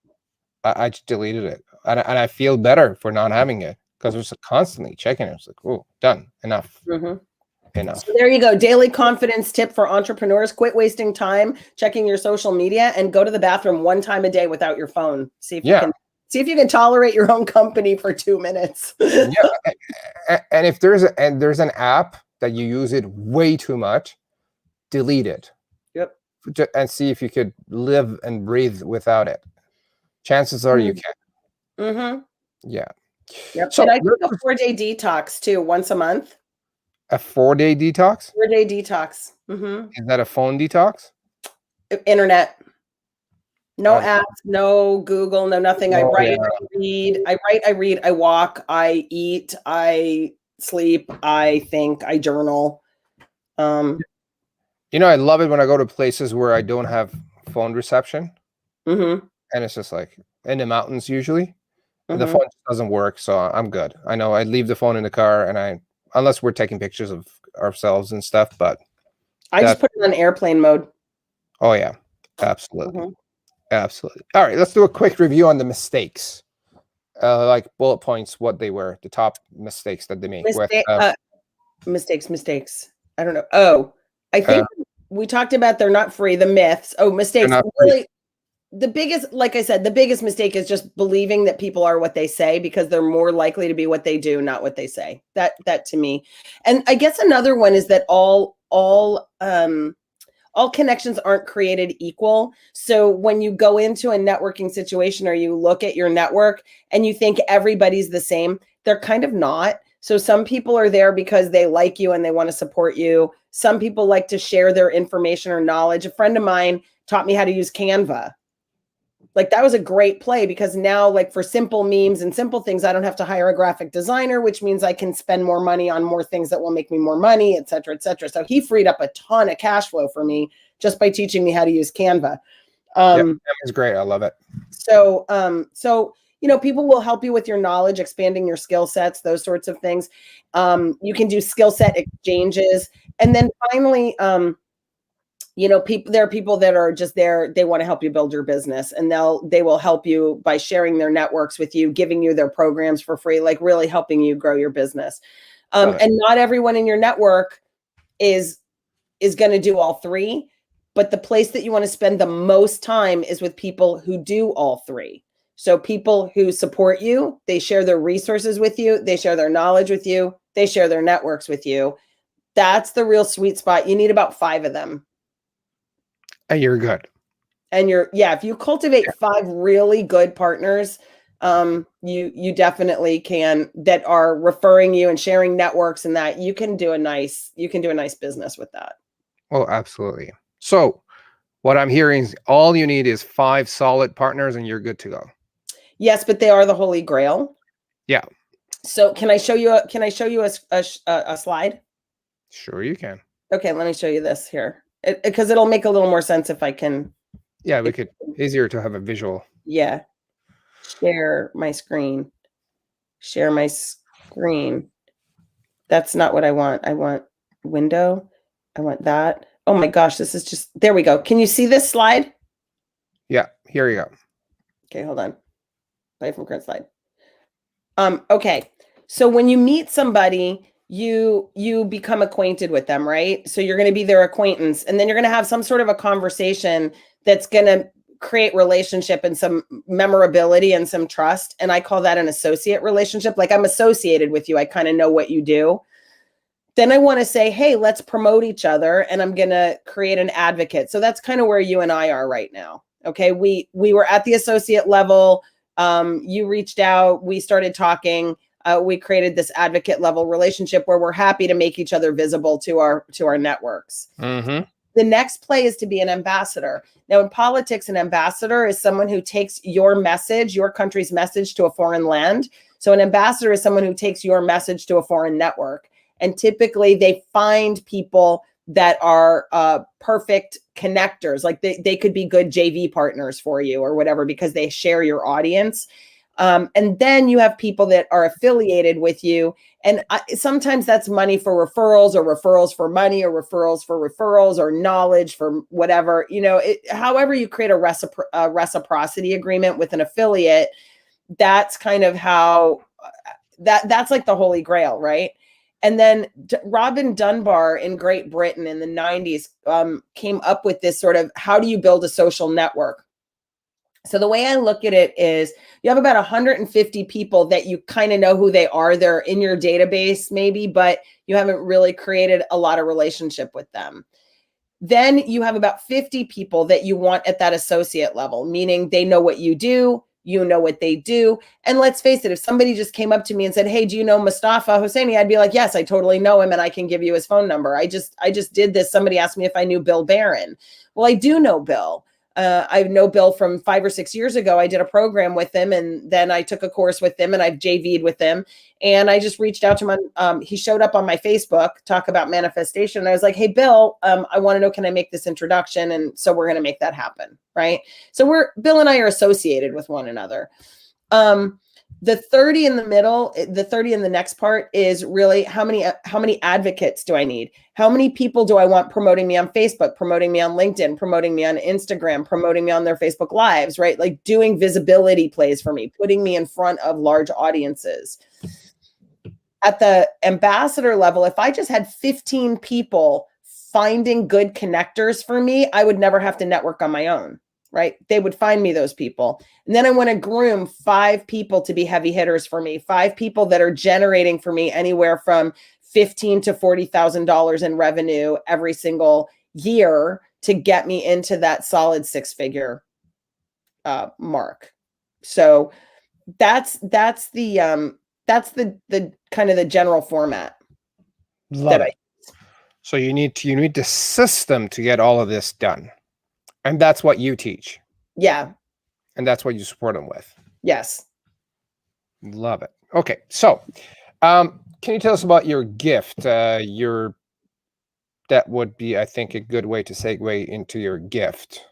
I just deleted it, and I feel better for not having it because I was constantly checking it. It's like, oh, done, enough. Enough. So there you go. Daily confidence tip for entrepreneurs. Quit wasting time checking your social media and go to the bathroom 1 time a day without your phone. See if you can tolerate your own company for 2 minutes. And if there's an app that you use it way too much, delete it. Yep. And see if you could live and breathe without it. Chances are you can. Yeah. Yep. So, and I do a 4-day detox too, once a month. A 4-day detox? 4-day detox. Is that a phone detox? Internet. No apps, no Google, no nothing. I write, I read, I walk, I eat, I sleep, I think, I journal. I love it when I go to places where I don't have phone reception. And it's just like in the mountains usually. The phone doesn't work, so I'm good. I know I leave the phone in the car and unless we're taking pictures of ourselves and stuff, but I just put it on airplane mode. Oh yeah, absolutely. Absolutely. All right, let's do a quick review on the mistakes. Like bullet points, what they were, the top mistakes that they make. Mistakes. I don't know. Oh, I think we talked about they're not free, the myths. Oh, mistakes. Really, the biggest, like I said, the biggest mistake is just believing that people are what they say because they're more likely to be what they do, not what they say. That to me. And I guess another one is that all connections aren't created equal. So when you go into a networking situation or you look at your network and you think everybody's the same, they're kind of not. So some people are there because they like you and they want to support you. Some people like to share their information or knowledge. A friend of mine taught me how to use Canva. Like that was a great play because now like for simple memes and simple things, I don't have to hire a graphic designer, which means I can spend more money on more things that will make me more money, et cetera, et cetera. So he freed up a ton of cash flow for me just by teaching me how to use Canva. That was great. I love it. So people will help you with your knowledge, expanding your skill sets, those sorts of things. You can do skill set exchanges. And then finally, there are people that are just there. They want to help you build your business and they will help you by sharing their networks with you, giving you their programs for free, like really helping you grow your business. And not everyone in your network is is going to do all three, but the place that you want to spend the most time is with people who do all three. So people who support you, they share their resources with you, they share their knowledge with you, they share their networks with you. That's the real sweet spot. You need about 5 of them. And you're good. And if you cultivate 5 really good partners, you definitely can, that are referring you and sharing networks, and that you can do a nice business with that. Oh, absolutely. So what I'm hearing is all you need is 5 solid partners and you're good to go. Yes, but they are the holy grail. Yeah. So can I show you a slide? Sure you can. Okay, let me show you this here, because it'll make a little more sense if I can. Yeah, easier to have a visual. Yeah. Share my screen. Share my screen. That's not what I want. I want window. I want that. Oh my gosh, this is just, there we go. Can you see this slide? Yeah, here you go. Okay, hold on. Play from current slide. Okay. So when you meet somebody, you become acquainted with them, right? So you're going to be their acquaintance, and then you're going to have some sort of a conversation that's going to create relationship and some memorability and some trust. And I call that an associate relationship. Like, I'm associated with you. I kind of know what you do. Then I want to say, hey, let's promote each other. And I'm going to create an advocate. So that's kind of where you and I are right now. Okay. We were at the associate level. You reached out, we started talking, we created this advocate level relationship where we're happy to make each other visible to our networks. Mm-hmm. The next play is to be an ambassador. Now, in politics, an ambassador is someone who takes your message, your country's message, to a foreign land. So an ambassador is someone who takes your message to a foreign network. And typically they find people that are perfect connectors. Like they could be good JV partners for you or whatever, because they share your audience. And then you have people that are affiliated with you. And sometimes that's money for referrals, or referrals for money, or referrals for referrals, or knowledge for whatever, however you create a reciprocity agreement with an affiliate. That's kind of how that's like the holy grail, right? And then Robin Dunbar in Great Britain in the 90s came up with this sort of, how do you build a social network? So the way I look at it is, you have about 150 people that you kind of know who they are. They're in your database maybe, but you haven't really created a lot of relationship with them. Then you have about 50 people that you want at that associate level, meaning they know what you do, you know what they do. And let's face it, if somebody just came up to me and said, hey, do you know Mustafa Hosseini? I'd be like, yes, I totally know him, and I can give you his phone number. I just did this. Somebody asked me if I knew Bill Barron. Well, I do know Bill. I know Bill from 5 or 6 years ago. I did a program with him, and then I took a course with him, and I've JV'd with him. And I just reached out to him. He showed up on my Facebook, talk about manifestation. And I was like, hey, Bill, I want to know, can I make this introduction? And so we're going to make that happen. Right. So Bill and I are associated with one another. The 30 in the middle, the 30 in the next part is really how many advocates do I need? How many people do I want promoting me on Facebook, promoting me on LinkedIn, promoting me on Instagram, promoting me on their Facebook Lives, right? Like doing visibility plays for me, putting me in front of large audiences. At the ambassador level, if I just had 15 people finding good connectors for me, I would never have to network on my own. Right? They would find me those people. And then I want to groom 5 people to be heavy hitters for me, 5 people that are generating for me anywhere from $15,000 to $40,000 in revenue every single year to get me into that solid 6-figure mark. So that's the kind of the general format. Love it. So you need the system to get all of this done. And that's what you teach. Yeah. And that's what you support them with. Yes. Love it. Okay. So, can you tell us about your gift? That would be, I think, a good way to segue into your gift,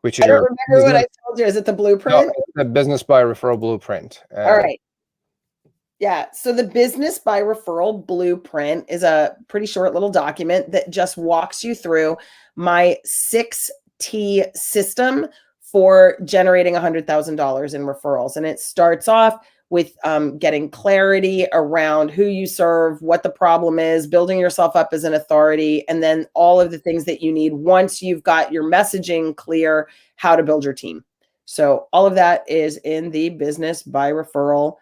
which is. I don't remember what I told you. Is it the blueprint? No, it's the Business by Referral Blueprint. All right. Yeah. So the Business by Referral Blueprint is a pretty short little document that just walks you through my 6T system for generating $100,000 in referrals. And it starts off with getting clarity around who you serve, what the problem is, building yourself up as an authority, and then all of the things that you need once you've got your messaging clear, how to build your team. So all of that is in the Business by Referral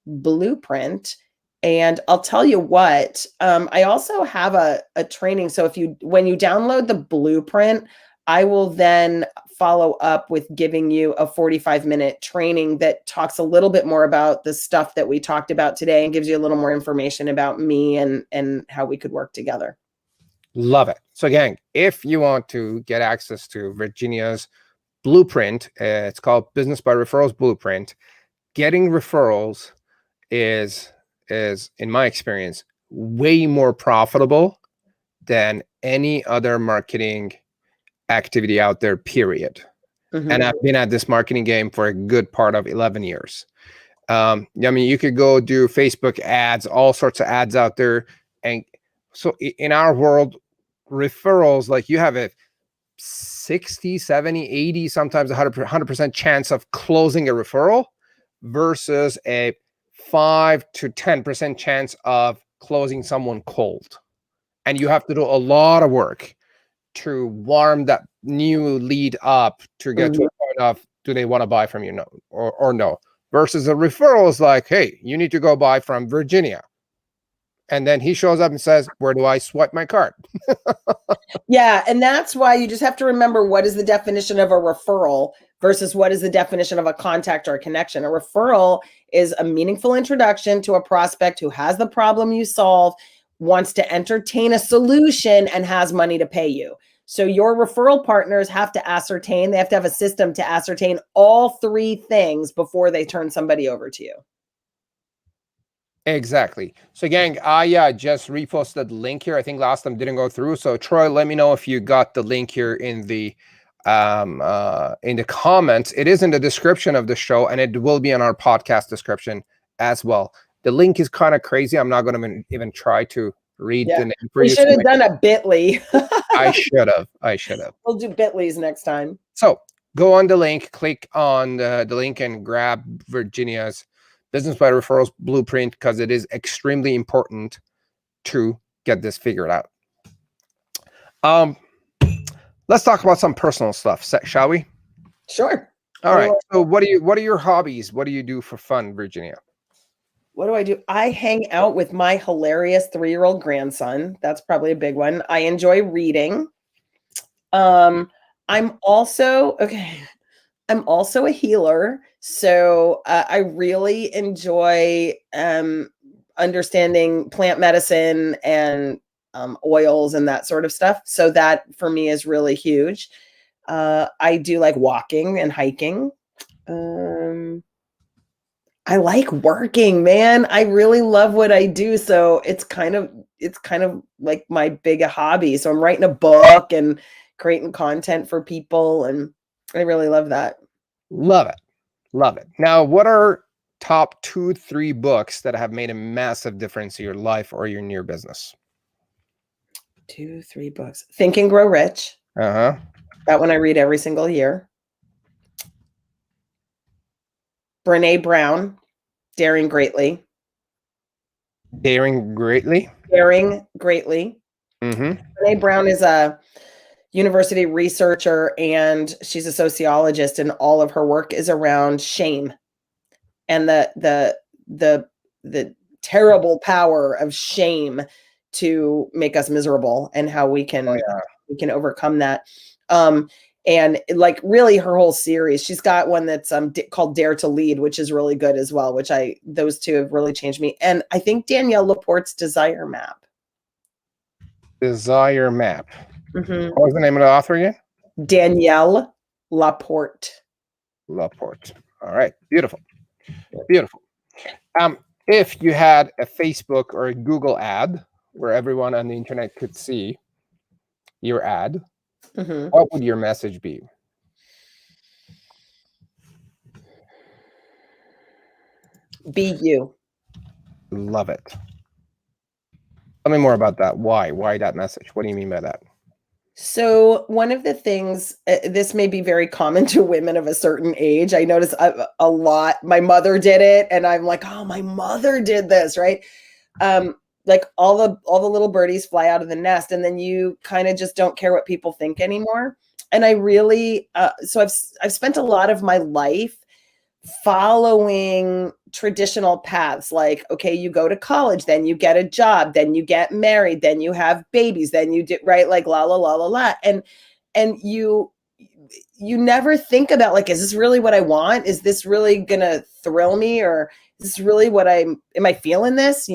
blueprint. And I'll tell you what, I also have a training. So when you download the blueprint, I will then follow up with giving you a 45-minute training that talks a little bit more about the stuff that we talked about today and gives you a little more information about me and how we could work together. Love it. So again, if you want to get access to Virginia's blueprint, it's called Business by Referrals Blueprint. Getting referrals is in my experience way more profitable than any other marketing activity out there, period. And I've been at this marketing game for a good part of 11 years. I mean, you could go do Facebook ads, all sorts of ads out there. And so in our world, referrals, like you have a 60, 70, 80, sometimes 100% chance of closing a referral versus a 5 to 10% chance of closing someone cold. And you have to do a lot of work to warm that new lead up to get to a point of, do they want to buy from you? No, or no. Versus a referral is like, hey, you need to go buy from Virginia. And then he shows up and says, where do I swipe my card? Yeah. And that's why you just have to remember, what is the definition of a referral versus what is the definition of a contact or a connection. A referral is a meaningful introduction to a prospect who has the problem you solve, wants to entertain a solution, and has money to pay you. So your referral partners have to ascertain, they have to have a system to ascertain all three things before they turn somebody over to you. Exactly. So gang, I just reposted the link here. I think last time didn't go through. So Troy, let me know if you got the link here in the comments. It is in the description of the show, and it will be in our podcast description as well. The link is kind of crazy. I'm not going to even try to read the name for you. We should have done a bit.ly. I should have. We'll do bit.lys next time. So go on the link, click on the link, and grab Virginia's Business by Referrals blueprint, because it is extremely important to get this figured out. Let's talk about some personal stuff, shall we? Sure. All right. So what are your hobbies? What do you do for fun, Virginia? What do I do? I hang out with my hilarious 3-year-old grandson. That's probably a big one. I enjoy reading. I'm also a healer. So I really enjoy understanding plant medicine and oils and that sort of stuff. So that for me is really huge. I do like walking and hiking. I like working, man. I really love what I do. So it's kind of like my big hobby. So I'm writing a book and creating content for people, and I really love that. Love it. Now, what are top 2-3 books that have made a massive difference in your life or in your business? 2-3 books. Think and Grow Rich. That one I read every single year. Brene Brown, Daring Greatly. Daring Greatly. Brene Brown is a university researcher, and she's a sociologist, and all of her work is around shame and the terrible power of shame to make us miserable, and how we can overcome that. And like really her whole series, she's got one that's called Dare to Lead, which is really good as well, which those two have really changed me. And I think Danielle Laporte's Desire Map. What was the name of the author again? Danielle Laporte. All right. Beautiful. If you had a Facebook or a Google ad where everyone on the internet could see your ad, what would your message be? Be you. Love it. Tell me more about that. Why that message? What do you mean by that? So one of the things, this may be very common to women of a certain age. I notice a lot. My mother did it, and I'm like, oh, my mother did this, right? Like all the little birdies fly out of the nest, and then you kind of just don't care what people think anymore. And I really, so I've spent a lot of my life following traditional paths, like, okay, you go to college, then you get a job, then you get married, then you have babies, then you do, right, like la la la la la. And you never think about, like, is this really what I want? Is this really gonna thrill me? Or is this really what am I feeling this,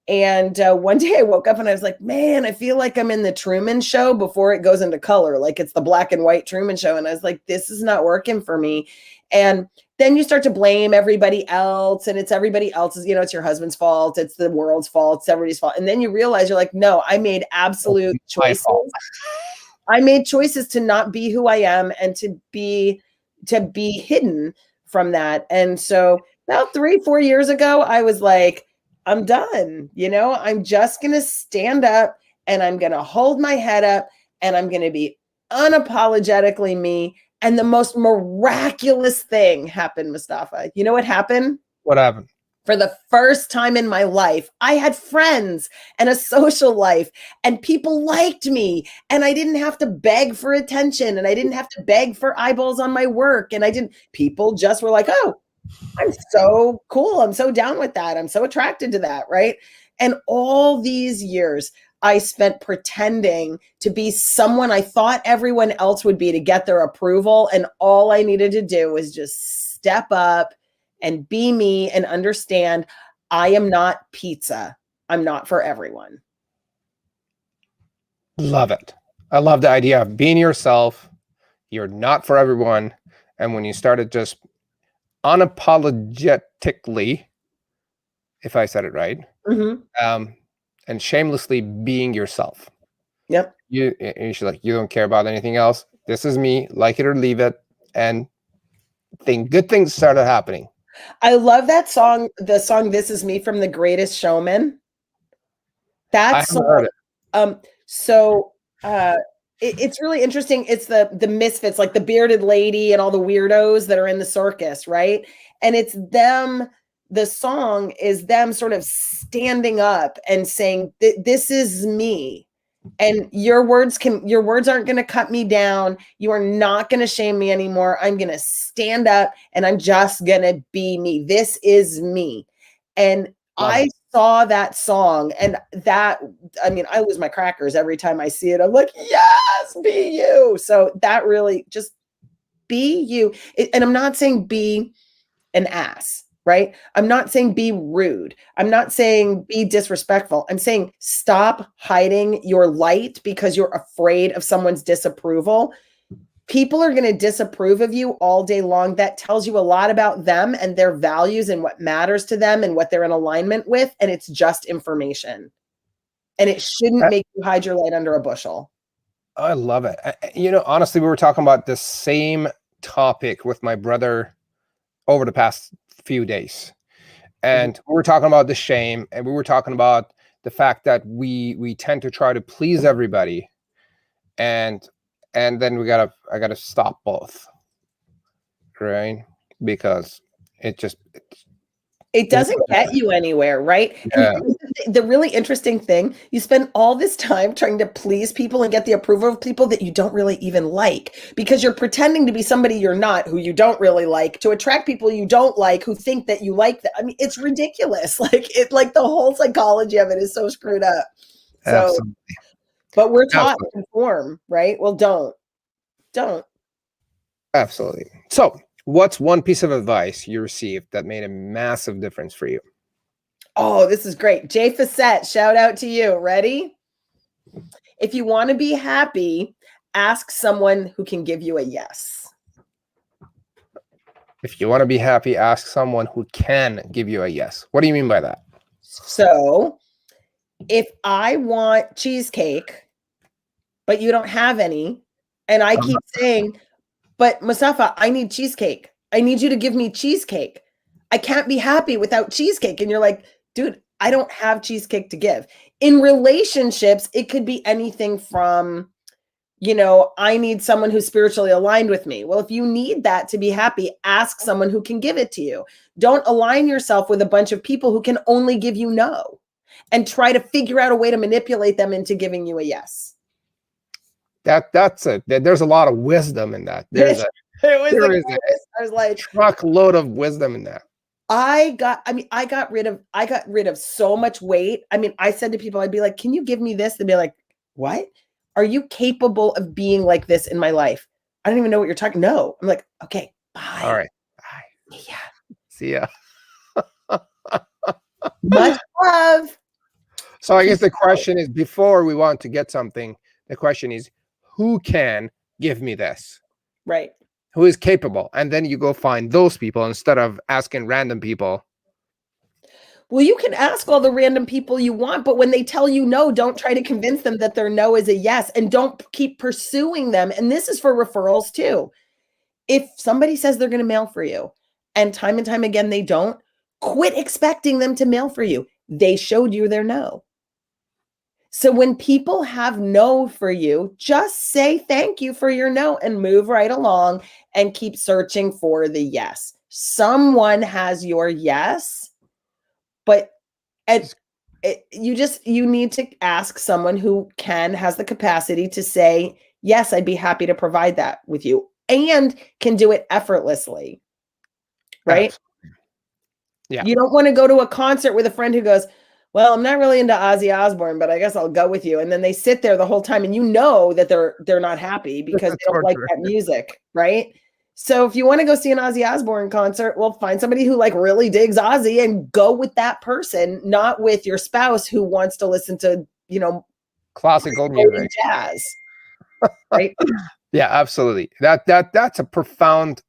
And one day I woke up and I was like, man, I feel like I'm in the Truman Show before it goes into color. Like, it's the black and white Truman Show. And I was like, this is not working for me. And then you start to blame everybody else, and it's everybody else's, it's your husband's fault, it's the world's fault, it's everybody's fault. And then you realize, you're like, no, I made absolute choices. I made choices to not be who I am, and to be hidden from that. And so about 3-4 years ago, I was like, I'm done. I'm just going to stand up, and I'm going to hold my head up, and I'm going to be unapologetically me. And the most miraculous thing happened, Mustafa. You know what happened? What happened? For the first time in my life, I had friends and a social life, and people liked me, and I didn't have to beg for attention, and I didn't have to beg for eyeballs on my work. And people just were like, oh, I'm so cool. I'm so down with that. I'm so attracted to that. Right. And all these years I spent pretending to be someone I thought everyone else would be to get their approval. And all I needed to do was just step up and be me, and understand I am not pizza. I'm not for everyone. Love it. I love the idea of being yourself. You're not for everyone. And when you started just unapologetically, if I said it right, and shamelessly being yourself. Yep. You should, like, you don't care about anything else. This is me, like it or leave it. And good things started happening. I love that song, the song This Is Me from The Greatest Showman. That's heard it. It's really interesting. It's the misfits, like the bearded lady and all the weirdos that are in the circus, right? And it's them, the song is them sort of standing up and saying, this is me. And your words aren't going to cut me down. You are not going to shame me anymore. I'm going to stand up, and I'm just going to be me. This is me. And I saw that song, and I lose my crackers every time I see it. I'm like, yes, be you. So that really, just be you. And I'm not saying be an ass, right? I'm not saying be rude. I'm not saying be disrespectful. I'm saying stop hiding your light because you're afraid of someone's disapproval. People are going to disapprove of you all day long. That tells you a lot about them and their values and what matters to them and what they're in alignment with. And it's just information. And it shouldn't make you hide your light under a bushel. I love it. Honestly, we were talking about the same topic with my brother over the past few days. And we were talking about the shame, and we were talking about the fact that we tend to try to please everybody. And then I gotta stop both, right? Because it doesn't get you anywhere, right? Yeah. And the really interesting thing, you spend all this time trying to please people and get the approval of people that you don't really even like, because you're pretending to be somebody you're not, who you don't really like, to attract people you don't like, who think that you like them. I mean, it's ridiculous. Like the whole psychology of it is so screwed up. So, absolutely. But we're taught to conform, right? Well, don't. Absolutely. So, what's one piece of advice you received that made a massive difference for you? Oh, this is great. Jay Facette, shout out to you. Ready? If you want to be happy, ask someone who can give you a yes. If you want to be happy, ask someone who can give you a yes. What do you mean by that? So, if I want cheesecake, but you don't have any, and I keep saying, but Mustafa, I need cheesecake. I need you to give me cheesecake. I can't be happy without cheesecake. And you're like, dude, I don't have cheesecake to give. In relationships, it could be anything from I need someone who's spiritually aligned with me. Well, if you need that to be happy, ask someone who can give it to you. Don't align yourself with a bunch of people who can only give you no, and try to figure out a way to manipulate them into giving you a yes. There's a lot of wisdom in that. There is I was like, truckload of wisdom in that. I got rid of so much weight. I mean, I said to people, I'd be like, can you give me this? They'd be like, what? Are you capable of being like this in my life? I don't even know what you're talking. No. I'm like, okay, bye. All right. Bye. Yeah. See ya. Much love. So I guess the question is, before we want to get something, the question is, who can give me this? Right. Who is capable? And then you go find those people instead of asking random people. Well, you can ask all the random people you want, but when they tell you no, don't try to convince them that their no is a yes, and don't keep pursuing them. And this is for referrals too. If somebody says they're going to mail for you and time again they don't, quit expecting them to mail for you. They showed you their no. So when people have no for you, just say thank you for your no and move right along and keep searching for the yes. Someone has your yes, but you need to ask someone who has the capacity to say, yes, I'd be happy to provide that with you, and can do it effortlessly. Right? Absolutely. Yeah. You don't want to go to a concert with a friend who goes, well, I'm not really into Ozzy Osbourne, but I guess I'll go with you. And then they sit there the whole time, and that they're not happy because they don't like that music, right? So if you want to go see an Ozzy Osbourne concert, well, find somebody who really digs Ozzy and go with that person, not with your spouse who wants to listen to, classical music, jazz. Right? Yeah, absolutely. That's a profound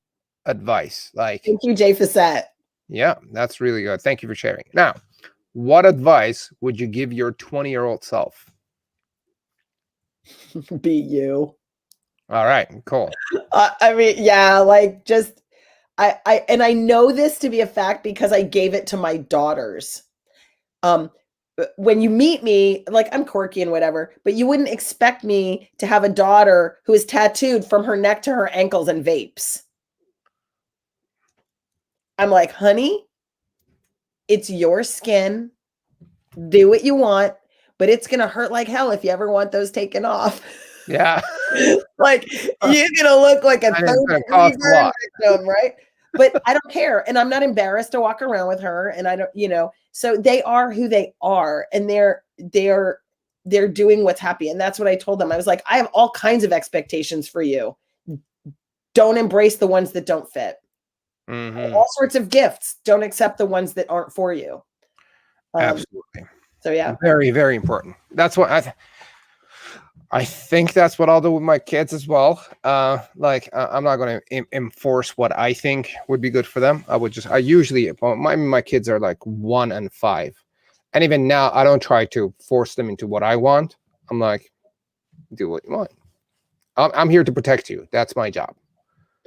advice. Thank you, Jay Facette. Yeah, that's really good. Thank you for sharing. Now, what advice would you give your 20-year-old self? Be you. All right, cool. I mean, yeah, I know this to be a fact because I gave it to my daughters. When you meet me, I'm quirky and whatever, but you wouldn't expect me to have a daughter who is tattooed from her neck to her ankles and vapes. I'm like, honey, it's your skin. Do what you want, but it's going to hurt like hell if you ever want those taken off. Yeah. You're going to look like a third-degree burn victim, right? But I don't care. And I'm not embarrassed to walk around with her. And I don't, so they are who they are. And they're doing what's happy. And that's what I told them. I was like, I have all kinds of expectations for you. Don't embrace the ones that don't fit. Mm-hmm. All sorts of gifts. Don't accept the ones that aren't for you. Absolutely. So yeah. Very, very important. That's what I think that's what I'll do with my kids as well. I'm not going to enforce what I think would be good for them. My kids are 1 and 5. And even now, I don't try to force them into what I want. I'm like, do what you want. I'm here to protect you. That's my job.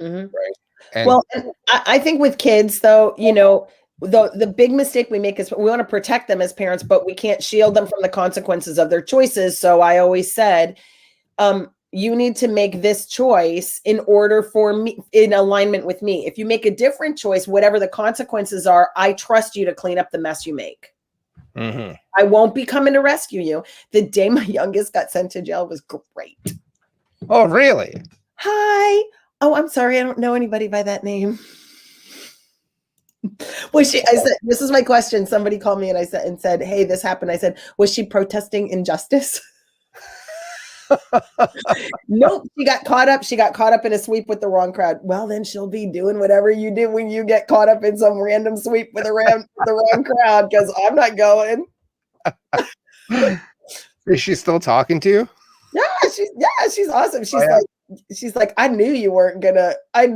Mm-hmm. Right. And I think with kids, though, the big mistake we make is we want to protect them as parents, but we can't shield them from the consequences of their choices. So I always said, you need to make this choice in order for me, in alignment with me. If you make a different choice, whatever the consequences are, I trust you to clean up the mess you make. Mm-hmm. I won't be coming to rescue you. The day my youngest got sent to jail was great. Oh, really? Hi. Oh, I'm sorry. I don't know anybody by that name. I said, this is my question. Somebody called me and said, hey, this happened. I said, was she protesting injustice? Nope. She got caught up in a sweep with the wrong crowd. Well, then she'll be doing whatever you do when you get caught up in some random sweep with the wrong crowd, because I'm not going. Is she still talking to you? Yeah, she's awesome. She's like, I knew you weren't gonna. She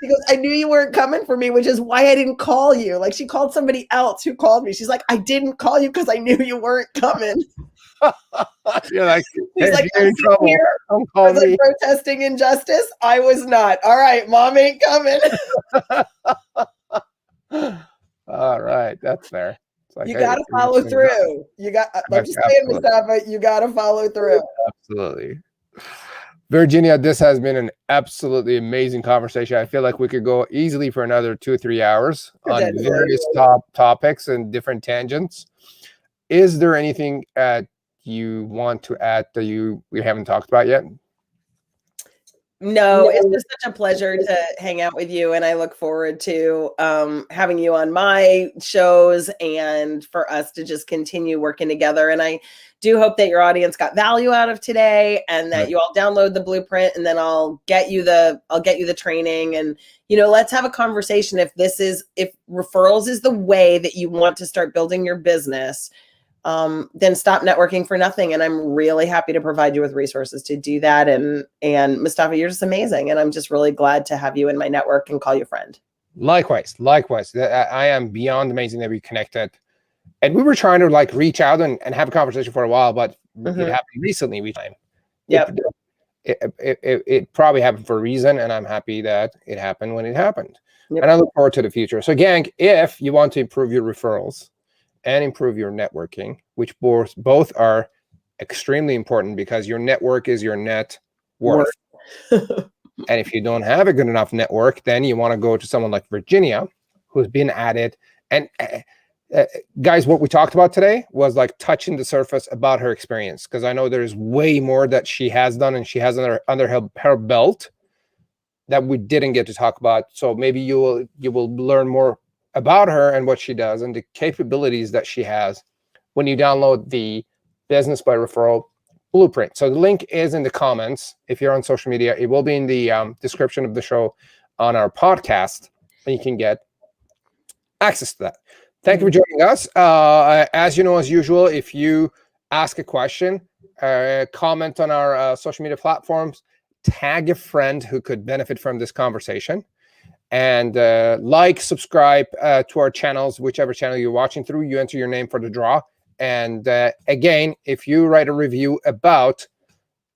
goes, I knew you weren't coming for me, which is why I didn't call you. She called somebody else who called me. She's like, I didn't call you because I knew you weren't coming. You're like, she's like, you're in trouble. Don't call me. Protesting injustice. I was not. All right, mom ain't coming. All right, that's fair. You got to follow through. I'm just saying, Mustafa, you got to follow through. Absolutely. Virginia, this has been an absolutely amazing conversation. I feel like we could go easily for another 2 or 3 hours on various topics and different tangents. Is there anything you want to add that we haven't talked about yet? No, it's just such a pleasure to hang out with you, and I look forward to having you on my shows and for us to just continue working together. And I do hope that your audience got value out of today, and that you all download the blueprint, and then I'll get you the training. And let's have a conversation if referrals is the way that you want to start building your business. Then stop networking for nothing. And I'm really happy to provide you with resources to do that. And Mustafa, you're just amazing. And I'm just really glad to have you in my network and call you friend. Likewise. I am beyond amazing that we connected. And we were trying to reach out and have a conversation for a while, but it happened recently. It probably happened for a reason, and I'm happy that it happened when it happened. And I look forward to the future. So gang, if you want to improve your referrals and improve your networking, which both are extremely important, because your network is your net worth. And if you don't have a good enough network, then you want to go to someone like Virginia, who's been at it. And guys, what we talked about today was touching the surface about her experience, because I know there's way more that she has done and she has under her belt that we didn't get to talk about. So maybe you will learn more about her and what she does and the capabilities that she has when you download the Business by Referral Blueprint. So the link is in the comments. If you're on social media, it will be in the description of the show on our podcast, and you can get access to that. Thank you for joining us. As usual, if you ask a question, comment on our social media platforms, tag a friend who could benefit from this conversation, and subscribe to our channels, whichever channel you're watching through. You enter your name for the draw. And again, if you write a review about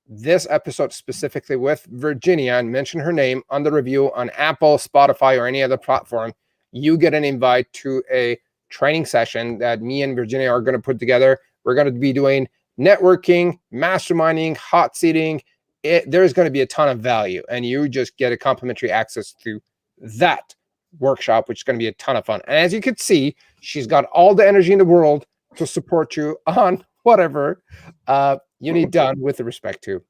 this episode specifically with Virginia and mention her name on the review on Apple, Spotify, or any other platform, you get an invite to a training session that me and Virginia are going to put together. We're going to be doing networking, masterminding, hot seating. There's going to be a ton of value, and you just get a complimentary access to that workshop, which is going to be a ton of fun. And as you can see, she's got all the energy in the world to support you on whatever you need done with respect to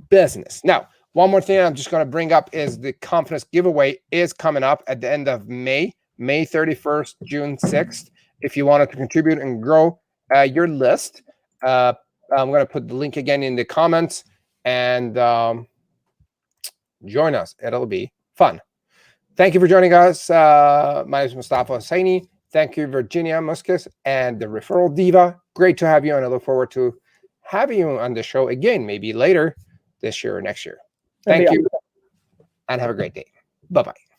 business. Now, one more thing I'm just going to bring up is the confidence giveaway is coming up at the end of May 31st, June 6th. If you wanted to contribute and grow your list, I'm going to put the link again in the comments, and join us. It'll be fun. Thank you for joining us. My name is Mustafa Hosseini. Thank you, Virginia Muzquiz and the Referral Diva. Great to have you, and I look forward to having you on the show again, maybe later this year or next year. Thank you, and have a great day. Bye-bye.